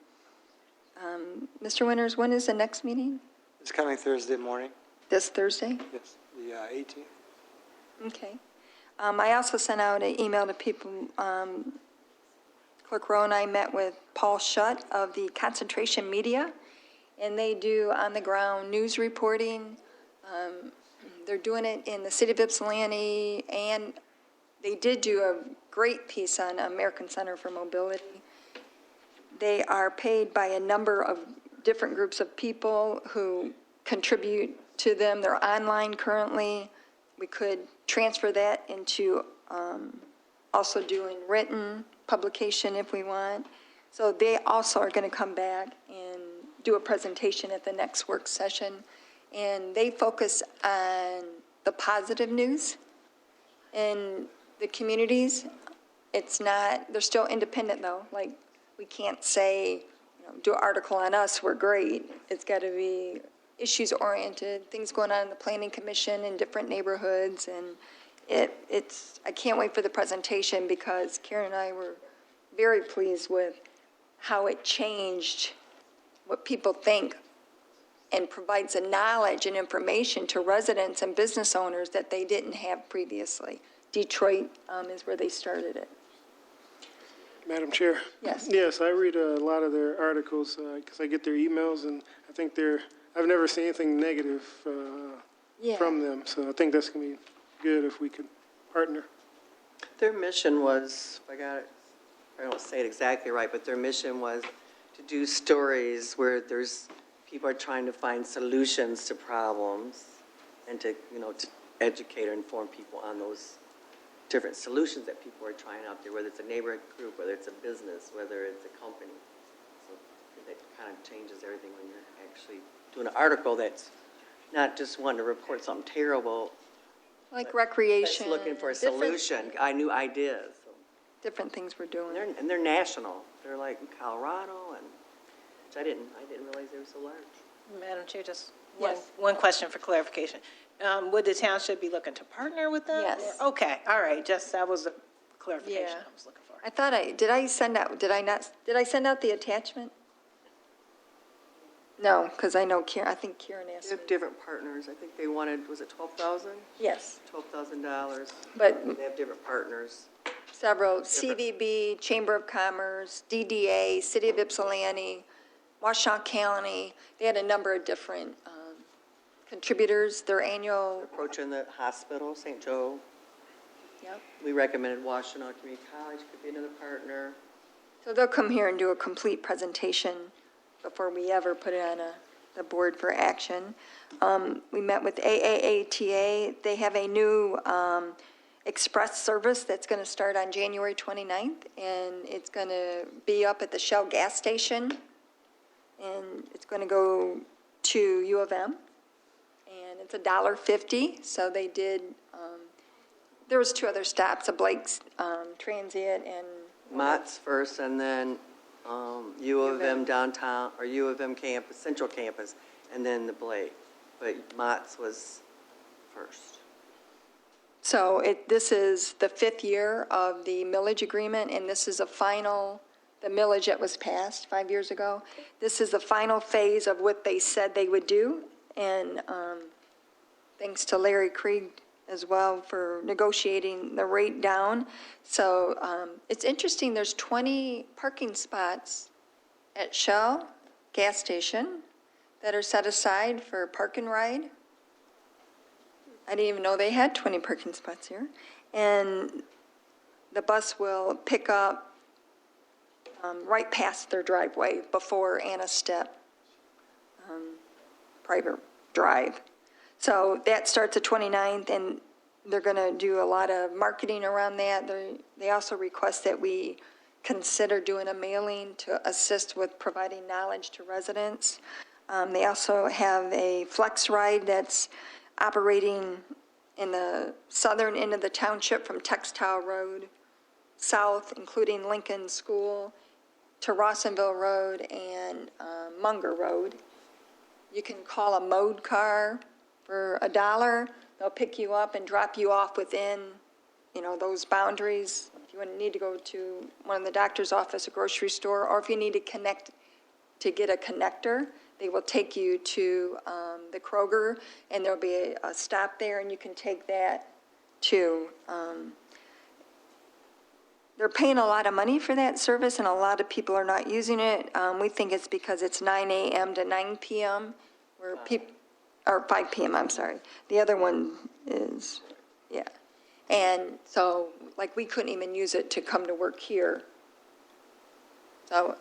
Mr. Winters, when is the next meeting? It's coming Thursday morning. This Thursday? Yes, the 18th. Okay. I also sent out an email to people. Clerk Rowe and I met with Paul Shutt of the Concentration Media, and they do on-the-ground news reporting. They're doing it in the city of Ypsilanti, and they did do a great piece on American Center for Mobility. They are paid by a number of different groups of people who contribute to them. They're online currently. We could transfer that into also doing written publication if we want. So they also are going to come back and do a presentation at the next work session, and they focus on the positive news in the communities. It's not, they're still independent though, like, we can't say, do an article on us, we're great. It's got to be issues-oriented, things going on in the planning commission in different neighborhoods, and I can't wait for the presentation because Karen and I were very pleased with how it changed what people think and provides the knowledge and information to residents and business owners that they didn't have previously. Detroit is where they started it. Madam Chair? Yes. Yes, I read a lot of their articles because I get their emails, and I think I've never seen anything negative Yeah. from them. So I think that's going to be good if we could partner. Their mission was, I don't say it exactly right, but their mission was to do stories where people are trying to find solutions to problems and to educate or inform people on those different solutions that people are trying out there, whether it's a neighborhood group, whether it's a business, whether it's a company. So it kind of changes everything when you're actually doing an article that's not just one to report something terrible. Like That's recreation. looking for a different- solution, new ideas. Different things we're doing. And they're national. They're like in Colorado, which I didn't realize they were so large. Madam Chair, just Yes. one question for clarification. Would the township be looking to partner with them? Yes. Or- Okay, all right, that was the clarification Yeah. I was looking for. I thought did I send out the attachment? No, because I know I think Karen They asked me. have different partners. I think they wanted, was it 12,000? Yes, $12,000. but They have different partners. several, CVB, Chamber of Commerce, DDA, City of Ypsilanti, Washtenaw County, they had a number of different contributors, their annual, Approaching the hospital, St. Joe. yep. We recommended Washtenaw Community College could be another partner. So they'll come here and do a complete presentation before we ever put it on the board for action. We met with AAATA. They have a new express service that's going to start on January 29th, and it's going to be up at the Shell gas station, and it's going to go to U of M, and it's $1.50. So they did, there was 2 other stops, a Blake's Transient and Mott's first, and then U of M downtown, or U of M campus, Central Campus, and then the Blake. But Mott's was first. So this is the 5th year of the millage agreement, and this is the millage that was passed 5 years ago. This is the final phase of what they said they would do, and thanks to Larry Krieg as well for negotiating the rate down. So it's interesting, there's 20 parking spots at Shell gas station that are set aside for park and ride. I didn't even know they had 20 parking spots here. And the bus will pick up right past their driveway before Anna Step private drive. So that starts the 29th, and they're going to do a lot of marketing around that. They also request that we consider doing a mailing to assist with providing knowledge to residents. They also have a flex ride that's operating in the southern end of the township from Textile Road south, including Lincoln School, to Rawsonville Road and Munger Road. You can call a mode car for $1. They'll pick you up and drop you off within, those boundaries. If you need to go to one of the doctor's office, a grocery store, or if you need to connect to get a connector, they will take you to the Kroger, and there'll be a stop there, and you can take that too. They're paying a lot of money for that service, and a lot of people are not using it. We think it's because it's 9 a.m. to 9 p.m., where or 5 p.m., I'm sorry. The other one is, yeah. And so, we couldn't even use it to come to work here. So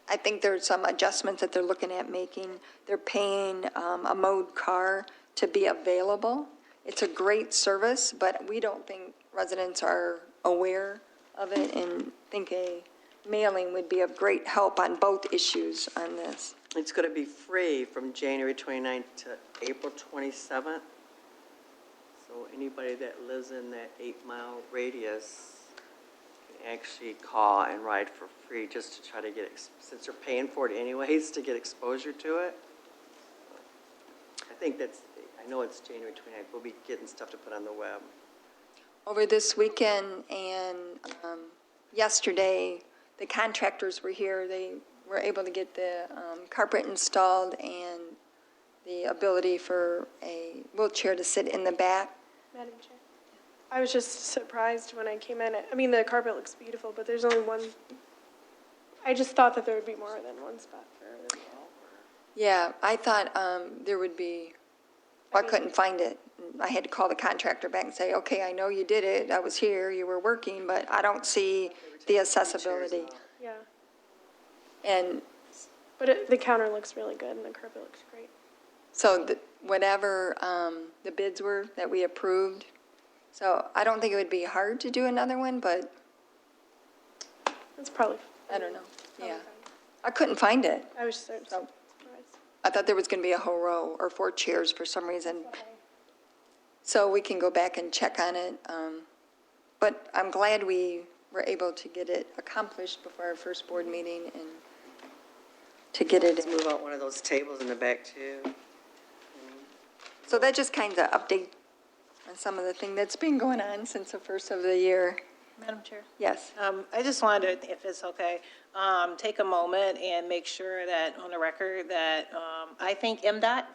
I think there's some adjustments that they're looking at making. They're paying a mode car to be available. It's a great service, but we don't think residents are aware of it and think a mailing would be of great help on both issues on this. It's going to be free from January 29th to April 27th. So anybody that lives in that 8-mile radius can actually call and ride for free just to try to get, since they're paying for it anyways, to get exposure to it. I think I know it's January 29th. We'll be getting stuff to put on the web. Over this weekend and yesterday, the contractors were here. They were able to get the carpet installed and the ability for a wheelchair to sit in the back. Madam Chair. I was just surprised when I came in. I mean, the carpet looks beautiful, but there's only one. I just thought that there would be more than one spot for it. Yeah, I thought there would be, well, I couldn't find it. I had to call the contractor back and say, okay, I know you did it, I was here, you were working, but I don't see the accessibility. Yeah. And But the counter looks really good and the carpet looks great. so whatever the bids were that we approved, so I don't think it would be hard to do another one, but It's probably. I don't know, yeah. I couldn't find it. I was so surprised. I thought there was going to be a whole row or 4 chairs for some reason. So we can go back and check on it. But I'm glad we were able to get it accomplished before our first board meeting and to get it. Let's move out one of those tables in the back too. So that just kind of update on some of the thing that's been going on since the first of the year. Madam Chair? Yes. I just wanted, if it's okay, take a moment and make sure that, on the record, that I think MDOT,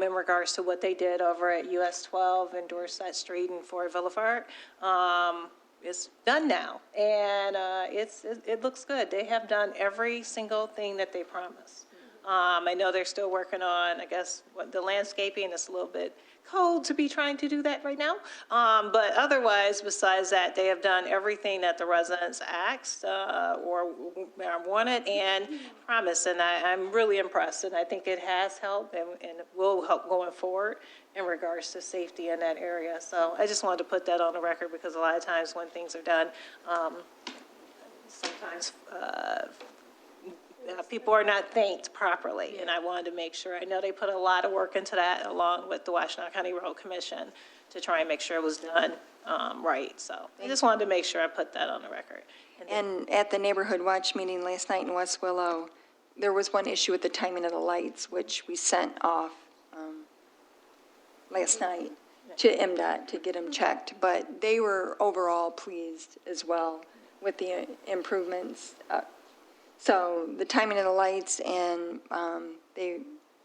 in regards to what they did over at US 12 and Dorset Street and Fort Villafart, it's done now, and it looks good. They have done every single thing that they promised. I know they're still working on, I guess, the landscaping is a little bit cold to be trying to do that right now. But otherwise, besides that, they have done everything that the residents asked or wanted and promised. And I'm really impressed, and I think it has helped and it will help going forward in regards to safety in that area. So I just wanted to put that on the record because a lot of times when things are done, sometimes people are not thanked properly, and I wanted to make sure. I know they put a lot of work into that, along with the Washtenaw County Road Commission, to try and make sure it was done right. So I just wanted to make sure I put that on the record. And at the Neighborhood Watch meeting last night in West Willow, there was one issue with the timing of the lights, which we sent off last night to MDOT to get them checked. But they were overall pleased as well with the improvements. So the timing of the lights, and they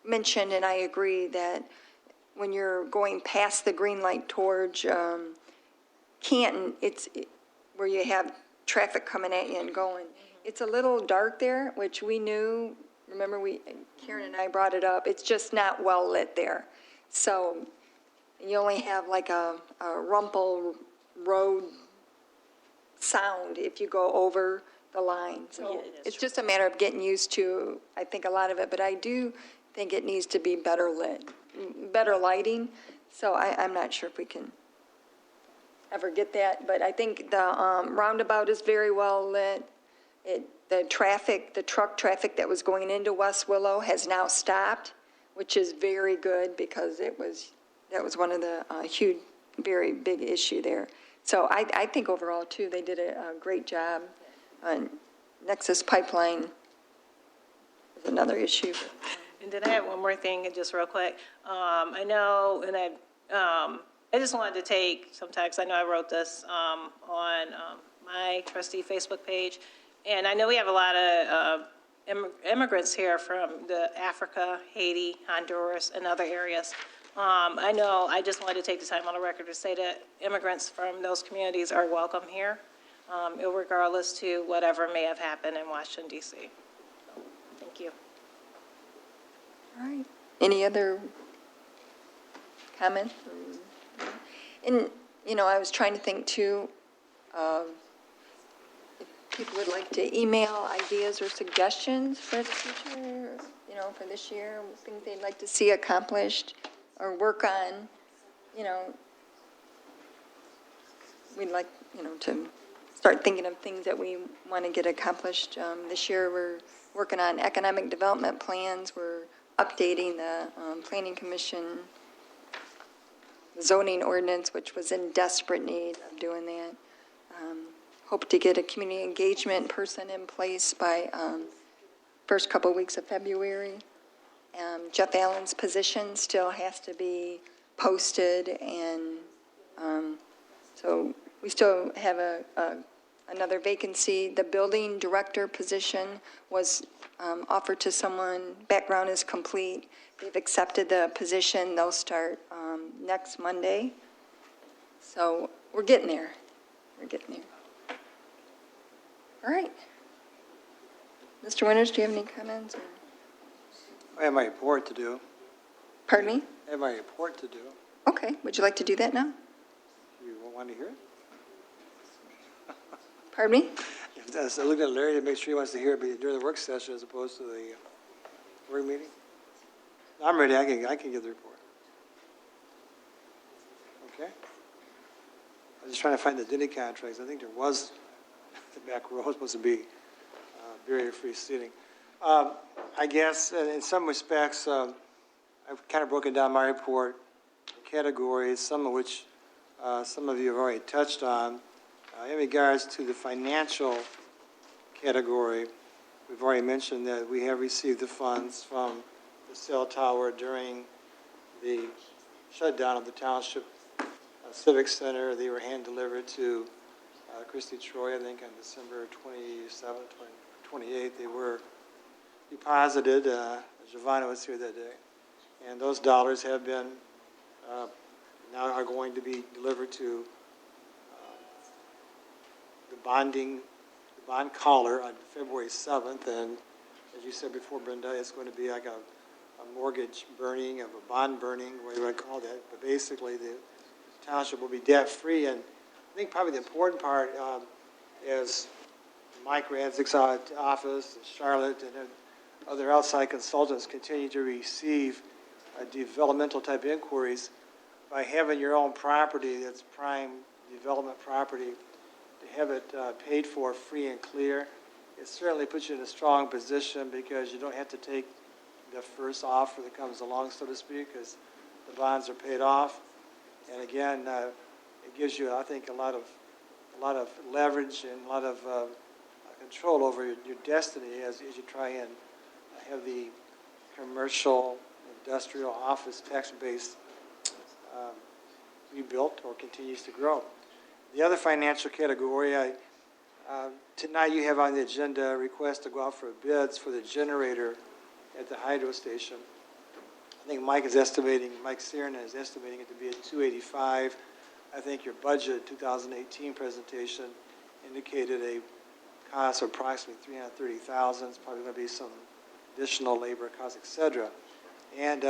mentioned, and I agree, that when you're going past the green light towards Canton, it's where you have traffic coming at you and going. It's a little dark there, which we knew. Remember, Karen and I brought it up. It's just not well lit there. So you only have like a rumple road sound if you go over the line. So it's just a matter of getting used to, I think, a lot of it. But I do think it needs to be better lit, better lighting. So I'm not sure if we can ever get that. But I think the roundabout is very well lit. The truck traffic that was going into West Willow has now stopped, which is very good because that was one of the huge, very big issue there. So I think overall, too, they did a great job. Nexus Pipeline is another issue. And then I have one more thing, just real quick. I know, and I just wanted to take some time, because I know I wrote this on my trustee Facebook page, and I know we have a lot of immigrants here from Africa, Haiti, Honduras, and other areas. I know I just wanted to take the time on the record to say that immigrants from those communities are welcome here, regardless to whatever may have happened in Washington, D.C. So, thank you. All right. Any other comments? And, I was trying to think, too, if people would like to email ideas or suggestions for the future, for this year, things they'd like to see accomplished or work on, we'd like, to start thinking of things that we want to get accomplished. This year, we're working on economic development plans. We're updating the Planning Commission zoning ordinance, which was in desperate need of doing that. Hope to get a community engagement person in place by first couple weeks of February. Jeff Allen's position still has to be posted, and so we still have another vacancy. The building director position was offered to someone. Background is complete. They've accepted the position. They'll start next Monday. So we're getting there. We're getting there. All right. Mr. Winters, do you have any comments? I have my report to do. Pardon me? I have my report to do. Okay. Would you like to do that now? You want to hear it? Pardon me? I looked at Larry to make sure he wants to hear it during the work session as opposed to the work meeting. I'm ready. I can give the report. Okay? I was just trying to find the Denny contracts. I think there was, the back row was supposed to be barrier-free seating. I guess in some respects, I've kind of broken down my report in categories, some of which some of you have already touched on. In regards to the financial category, we've already mentioned that we have received the funds from the cell tower during the shutdown of the Township Civic Center. They were hand-delivered to Christy Troy, I think, on December 27th, 28th. They were deposited. Giovanna was here that day. And those dollars have been, now are going to be delivered to the bond caller on February 7th. And as you said before, Brenda, it's going to be like a mortgage burning, of a bond burning, what you want to call that. But basically, the township will be debt-free. And I think probably the important part is Mike Radzik's office, and Charlotte, and other outside consultants continue to receive developmental type inquiries. By having your own property that's prime development property, to have it paid for free and clear, it certainly puts you in a strong position because you don't have to take the first offer that comes along, so to speak, because the bonds are paid off. And again, it gives you, I think, a lot of leverage and a lot of control over your destiny as you try and have the commercial, industrial, office tax base rebuilt or continues to grow. The other financial category, tonight you have on the agenda a request to go out for bids for the generator at the hydro station. I think Mike Ciernan is estimating it to be at $285. I think your budget 2018 presentation indicated a cost of approximately $330,000. It's probably going to be some additional labor costs, et cetera. And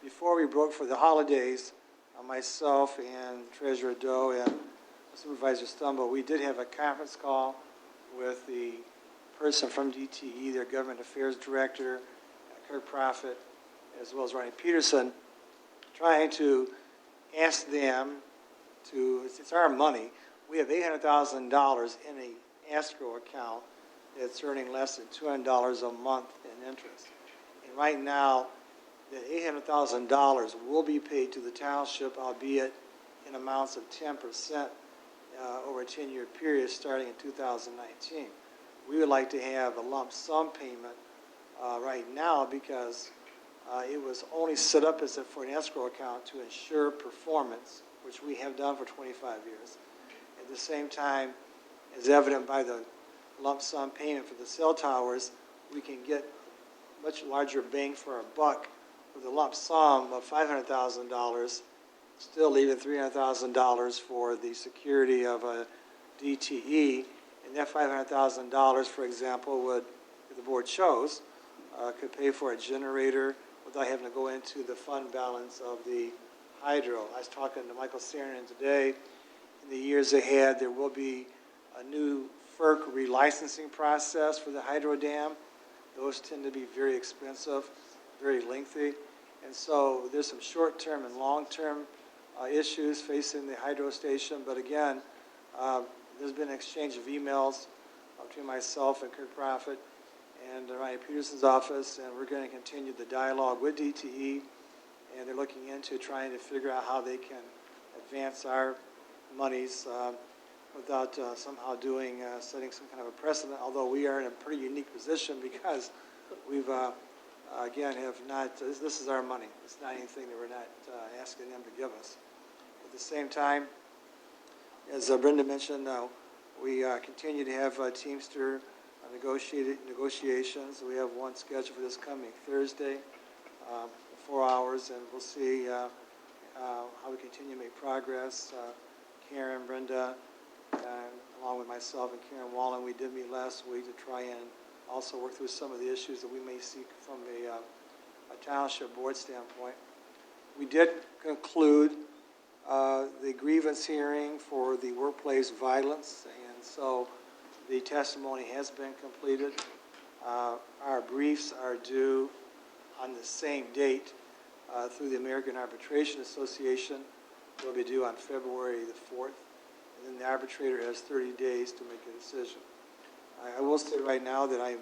before we broke for the holidays, myself and Treasurer Doe and Supervisor Stumble, we did have a conference call with the person from DTE, their Government Affairs Director, Kirk Profit, as well as Ronnie Peterson, trying to ask them to, it's our money, we have $800,000 in an escrow account that's earning less than $200 a month in interest. And right now, the $800,000 will be paid to the township, albeit in amounts of 10% over a 10-year period starting in 2019. We would like to have a lump sum payment right now because it was only set up as for an escrow account to ensure performance, which we have done for 25 years. At the same time, as evident by the lump sum payment for the cell towers, we can get much larger bang for our buck with a lump sum of $500,000, still leaving $300,000 for the security of a DTE. And that $500,000, for example, would, if the board chose, could pay for a generator without having to go into the fund balance of the hydro. I was talking to Michael Ciernan today. In the years ahead, there will be a new FERC relicensing process for the hydro dam. Those tend to be very expensive, very lengthy. And so there's some short-term and long-term issues facing the hydro station. But again, there's been an exchange of emails between myself and Kirk Profit. and Ryan Peterson's office, and we're going to continue the dialogue with DTE, and they're looking into trying to figure out how they can advance our monies without somehow setting some kind of a precedent, although we are in a pretty unique position because we've, again, have not, this is our money. It's not anything that we're not asking them to give us. At the same time, as Brenda mentioned, we continue to have Teamster negotiations. We have one scheduled for this coming Thursday, 4 hours, and we'll see how we continue to make progress. Karen, Brenda, along with myself and Karen Wallen, we did meet last week to try and also work through some of the issues that we may see from a township board standpoint. We did conclude the grievance hearing for the workplace violence, and so the testimony has been completed. Our briefs are due on the same date through the American Arbitration Association. They'll be due on February the 4th, and then the arbitrator has 30 days to make a decision. I will say right now that I'm,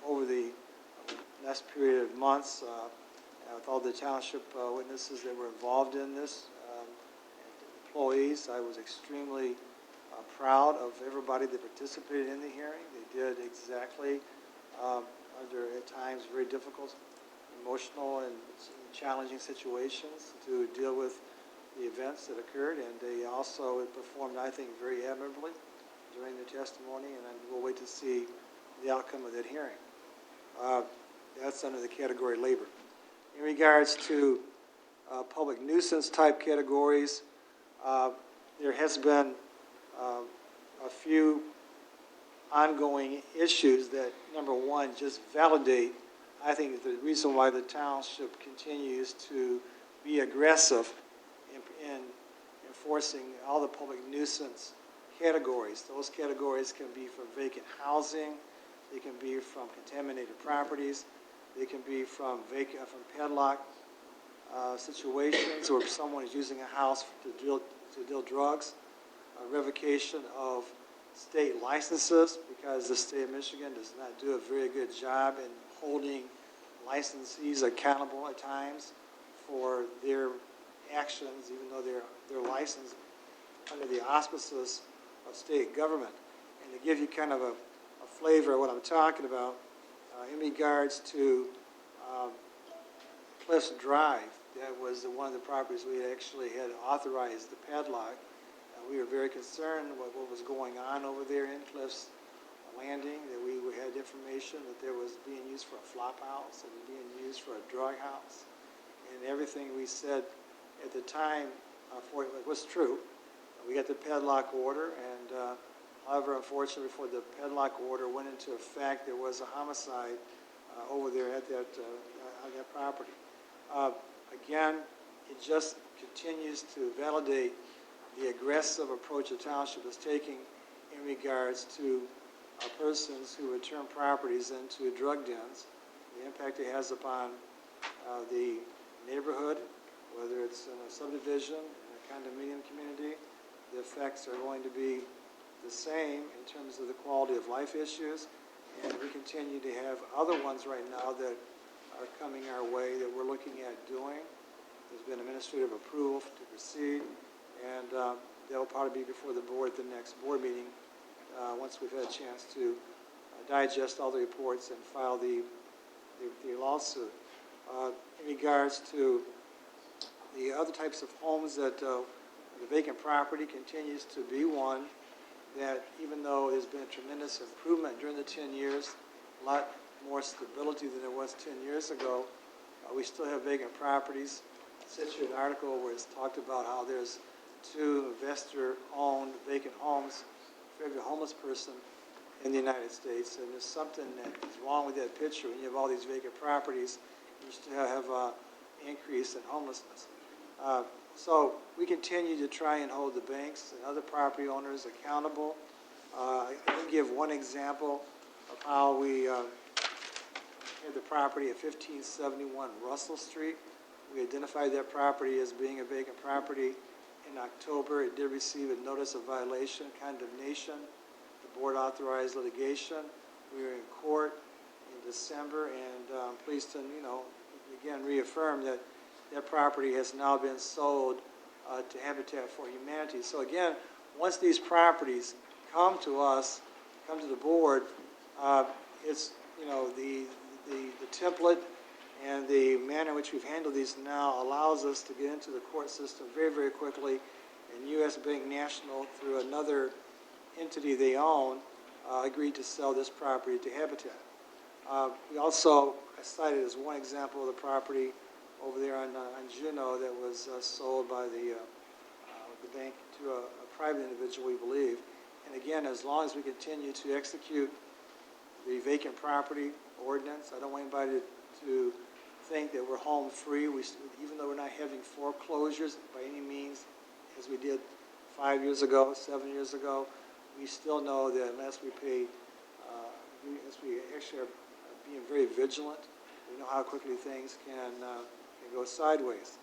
over the last period of months, with all the township witnesses that were involved in this, employees, I was extremely proud of everybody that participated in the hearing. They did exactly, under at times very difficult, emotional and challenging situations to deal with the events that occurred, and they also performed, I think, very admirably during the testimony, and we'll wait to see the outcome of that hearing. That's under the category labor. In regards to public nuisance type categories, there has been a few ongoing issues that, number one, just validate, I think, the reason why the township continues to be aggressive in enforcing all the public nuisance categories. Those categories can be from vacant housing, they can be from contaminated properties, they can be from padlock situations, or if someone is using a house to deal drugs, revocation of state licenses, because the state of Michigan does not do a very good job in holding licensees accountable at times for their actions, even though they're licensed under the auspices of state government. And to give you kind of a flavor of what I'm talking about, in regards to Cliffs Drive, that was one of the properties we actually had authorized the padlock. We were very concerned with what was going on over there in Cliffs Landing, that we had information that there was being used for a flop house and being used for a drug house. And everything we said at the time for it was true. We got the padlock order, and however, unfortunately, before the padlock order went into effect, there was a homicide over there at that on that property. Again, it just continues to validate the aggressive approach the township is taking in regards to persons who would turn properties into drug dens, the impact it has upon the neighborhood, whether it's in a subdivision, in a condominium community. The effects are going to be the same in terms of the quality of life issues, and we continue to have other ones right now that are coming our way that we're looking at doing. There's been administrative approval to proceed, and they'll probably be before the board at the next board meeting once we've had a chance to digest all the reports and file the lawsuit. In regards to the other types of homes, that the vacant property continues to be one that, even though there's been a tremendous improvement during the 10 years, a lot more stability than there was 10 years ago, we still have vacant properties. I sent you an article where it's talked about how there's 2 investor-owned vacant homes for every homeless person in the United States, and there's something that is wrong with that picture. When you have all these vacant properties, you still have an increase in homelessness. So we continue to try and hold the banks and other property owners accountable. I can give one example of how we had the property at 1571 Russell Street. We identified that property as being a vacant property in October. It did receive a notice of violation, condemnation. The board authorized litigation. We were in court. December, and I'm pleased to, again, reaffirm that that property has now been sold to Habitat for Humanity. So again, once these properties come to us, come to the board, it's, the template and the manner in which we've handled these now allows us to get into the court system very, very quickly. And U.S. Bank National, through another entity they own, agreed to sell this property to Habitat. We also cited as one example of the property over there on Juneau that was sold by the bank to a private individual, we believe. And again, as long as we continue to execute the vacant property ordinance, I don't want anybody to think that we're home free. Even though we're not having foreclosures by any means, as we did 5 years ago, 7 years ago, we still know that unless we pay, as we actually are being very vigilant, we know how quickly things can go sideways.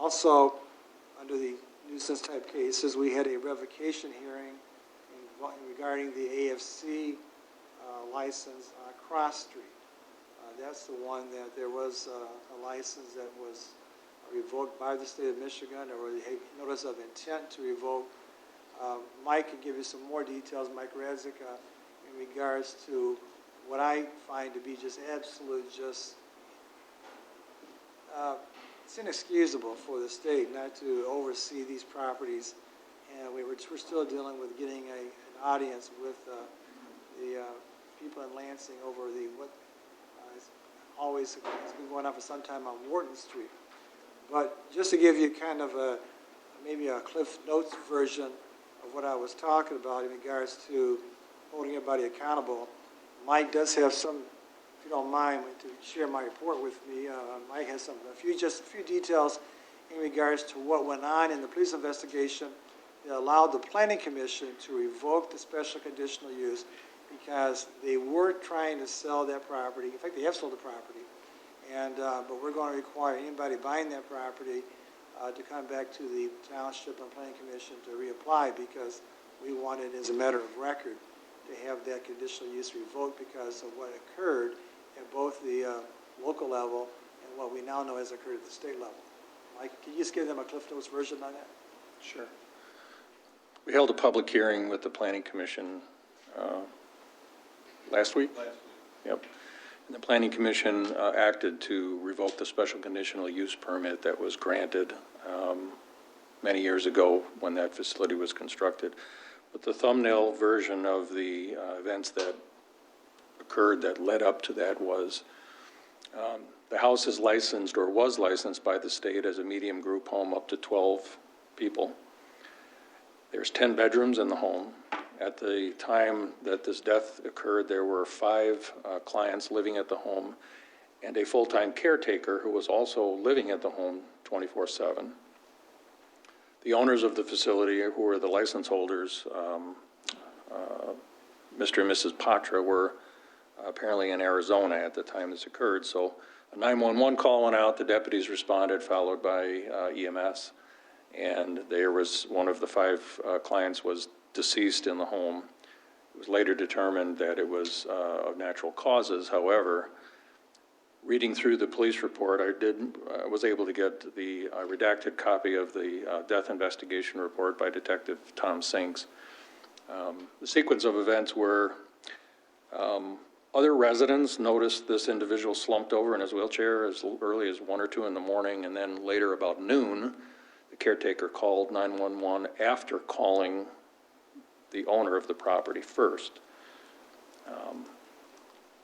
Also, under the nuisance type cases, we had a revocation hearing regarding the AFC license on Cross Street. That's the one that there was a license that was revoked by the state of Michigan, or a notice of intent to revoke. Mike can give you some more details, Mike Radzik, in regards to what I find to be just absolute, it's inexcusable for the state not to oversee these properties. And we're still dealing with getting an audience with the people in Lansing over what has been going on for some time on Wharton Street. But just to give you kind of maybe a Cliff Notes version of what I was talking about in regards to holding everybody accountable, Mike does have some, if you don't mind, to share my report with me. Mike has a few details in regards to what went on in the police investigation that allowed the Planning Commission to revoke the special conditional use because they were trying to sell that property. In fact, they have sold the property. But we're going to require anybody buying that property to come back to the Township and Planning Commission to reapply, because we wanted, as a matter of record, to have that conditional use revoked because of what occurred at both the local level and what we now know has occurred at the state level. Mike, can you just give them a Cliff Notes version on that? Sure. We held a public hearing with the Planning Commission last week? Last week. Yep. And the Planning Commission acted to revoke the special conditional use permit that was granted many years ago when that facility was constructed. But the thumbnail version of the events that occurred that led up to that was the house is licensed, or was licensed by the state, as a medium group home up to 12 people. There's 10 bedrooms in the home. At the time that this death occurred, there were 5 clients living at the home and a full-time caretaker who was also living at the home 24/7. The owners of the facility, who were the license holders, Mr. and Mrs. Patra, were apparently in Arizona at the time this occurred. So a 911 call went out, the deputies responded, followed by EMS, and there was one of the 5 clients was deceased in the home. It was later determined that it was of natural causes. However, reading through the police report, I was able to get the redacted copy of the death investigation report by Detective Tom Sinks. The sequence of events were other residents noticed this individual slumped over in his wheelchair as early as 1 or 2 in the morning, and then later about noon, the caretaker called 911 after calling the owner of the property first.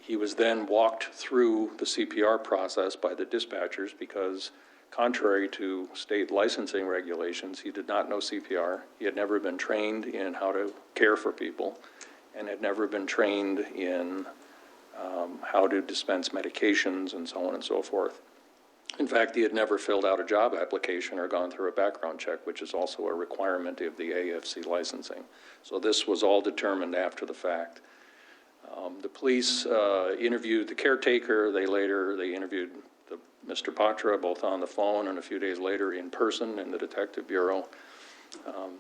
He was then walked through the CPR process by the dispatchers because, contrary to state licensing regulations, he did not know CPR. He had never been trained in how to care for people and had never been trained in how to dispense medications and so on and so forth. In fact, he had never filled out a job application or gone through a background check, which is also a requirement of the AFC licensing. So this was all determined after the fact. The police interviewed the caretaker. They interviewed Mr. Patra, both on the phone and a few days later in person in the Detective Bureau.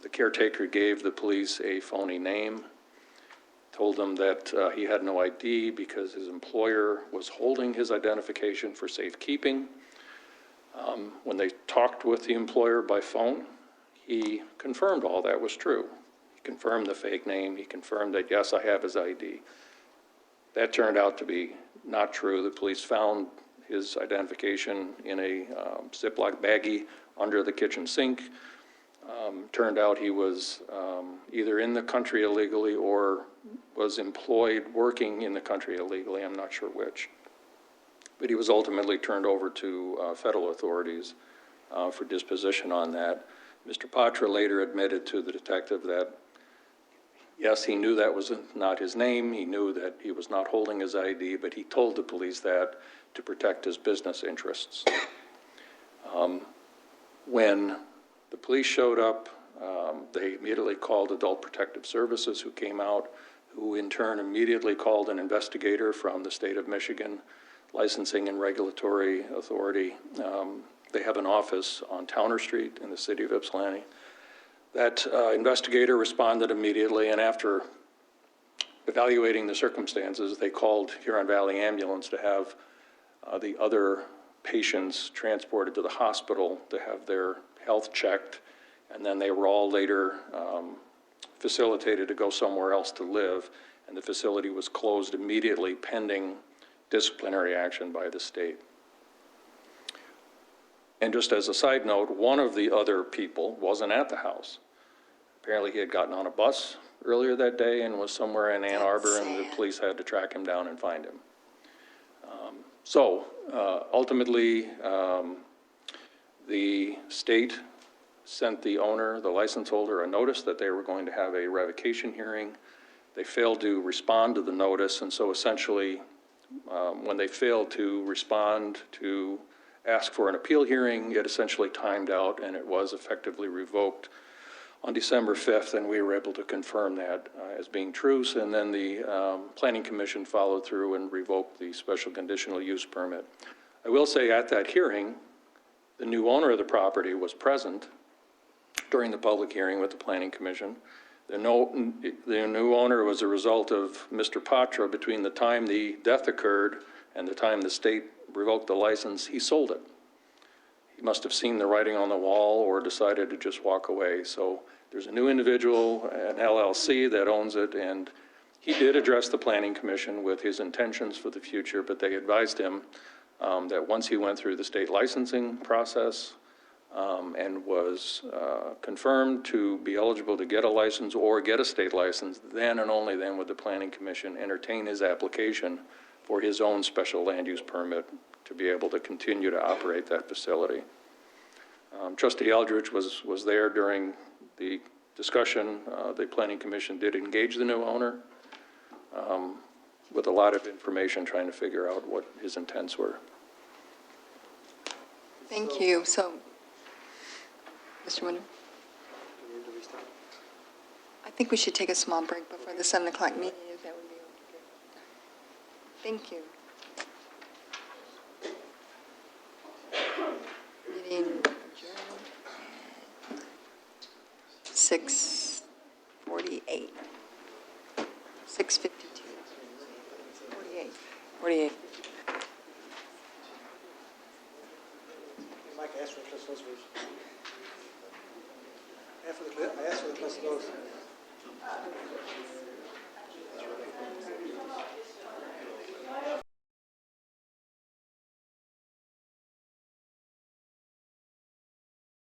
The caretaker gave the police a phony name. told him that he had no ID because his employer was holding his identification for safekeeping. When they talked with the employer by phone, he confirmed all that was true. He confirmed the fake name. He confirmed that, yes, I have his ID. That turned out to be not true. The police found his identification in a Ziploc baggie under the kitchen sink. Turned out he was either in the country illegally or was employed working in the country illegally. I'm not sure which. But he was ultimately turned over to federal authorities for disposition on that. Mr. Patra later admitted to the detective that, yes, he knew that was not his name. He knew that he was not holding his ID, but he told the police that to protect his business interests. When the police showed up, they immediately called Adult Protective Services, who came out, who in turn immediately called an investigator from the state of Michigan, Licensing and Regulatory Authority. They have an office on Towner Street in the city of Ypsilanti. That investigator responded immediately, and after evaluating the circumstances, they called Huron Valley Ambulance to have the other patients transported to the hospital to have their health checked, and then they were all later facilitated to go somewhere else to live, and the facility was closed immediately pending disciplinary action by the state. And just as a side note, one of the other people wasn't at the house. Apparently he had gotten on a bus earlier that day and was somewhere in Ann Arbor, and the police had to track him down and find him. Ultimately, the state sent the owner, the license holder, a notice that they were going to have a revocation hearing. They failed to respond to the notice, and so essentially, when they failed to respond to ask for an appeal hearing, it essentially timed out, and it was effectively revoked on December 5th, and we were able to confirm that as being true. And then the Planning Commission followed through and revoked the special conditional use permit. I will say at that hearing, the new owner of the property was present during the public hearing with the Planning Commission. The new owner was a result of Mr. Patra. Between the time the death occurred and the time the state revoked the license, he sold it. He must have seen the writing on the wall or decided to just walk away. So there's a new individual, an LLC, that owns it, and he did address the Planning Commission with his intentions for the future, but they advised him that once he went through the state licensing process and was confirmed to be eligible to get a license or get a state license, then and only then would the Planning Commission entertain his application for his own special land use permit to be able to continue to operate that facility. Trustee Eldridge was there during the discussion. The Planning Commission did engage the new owner with a lot of information, trying to figure out what his intents were. Thank you. So, Mr. Winter? I think we should take a small break before the 7 o'clock meeting, if that would be okay. Thank you. Meeting adjourned at 6:48. 6:52. 48. Mike, ask for the Cliff Notes version. I asked for the Cliff Notes.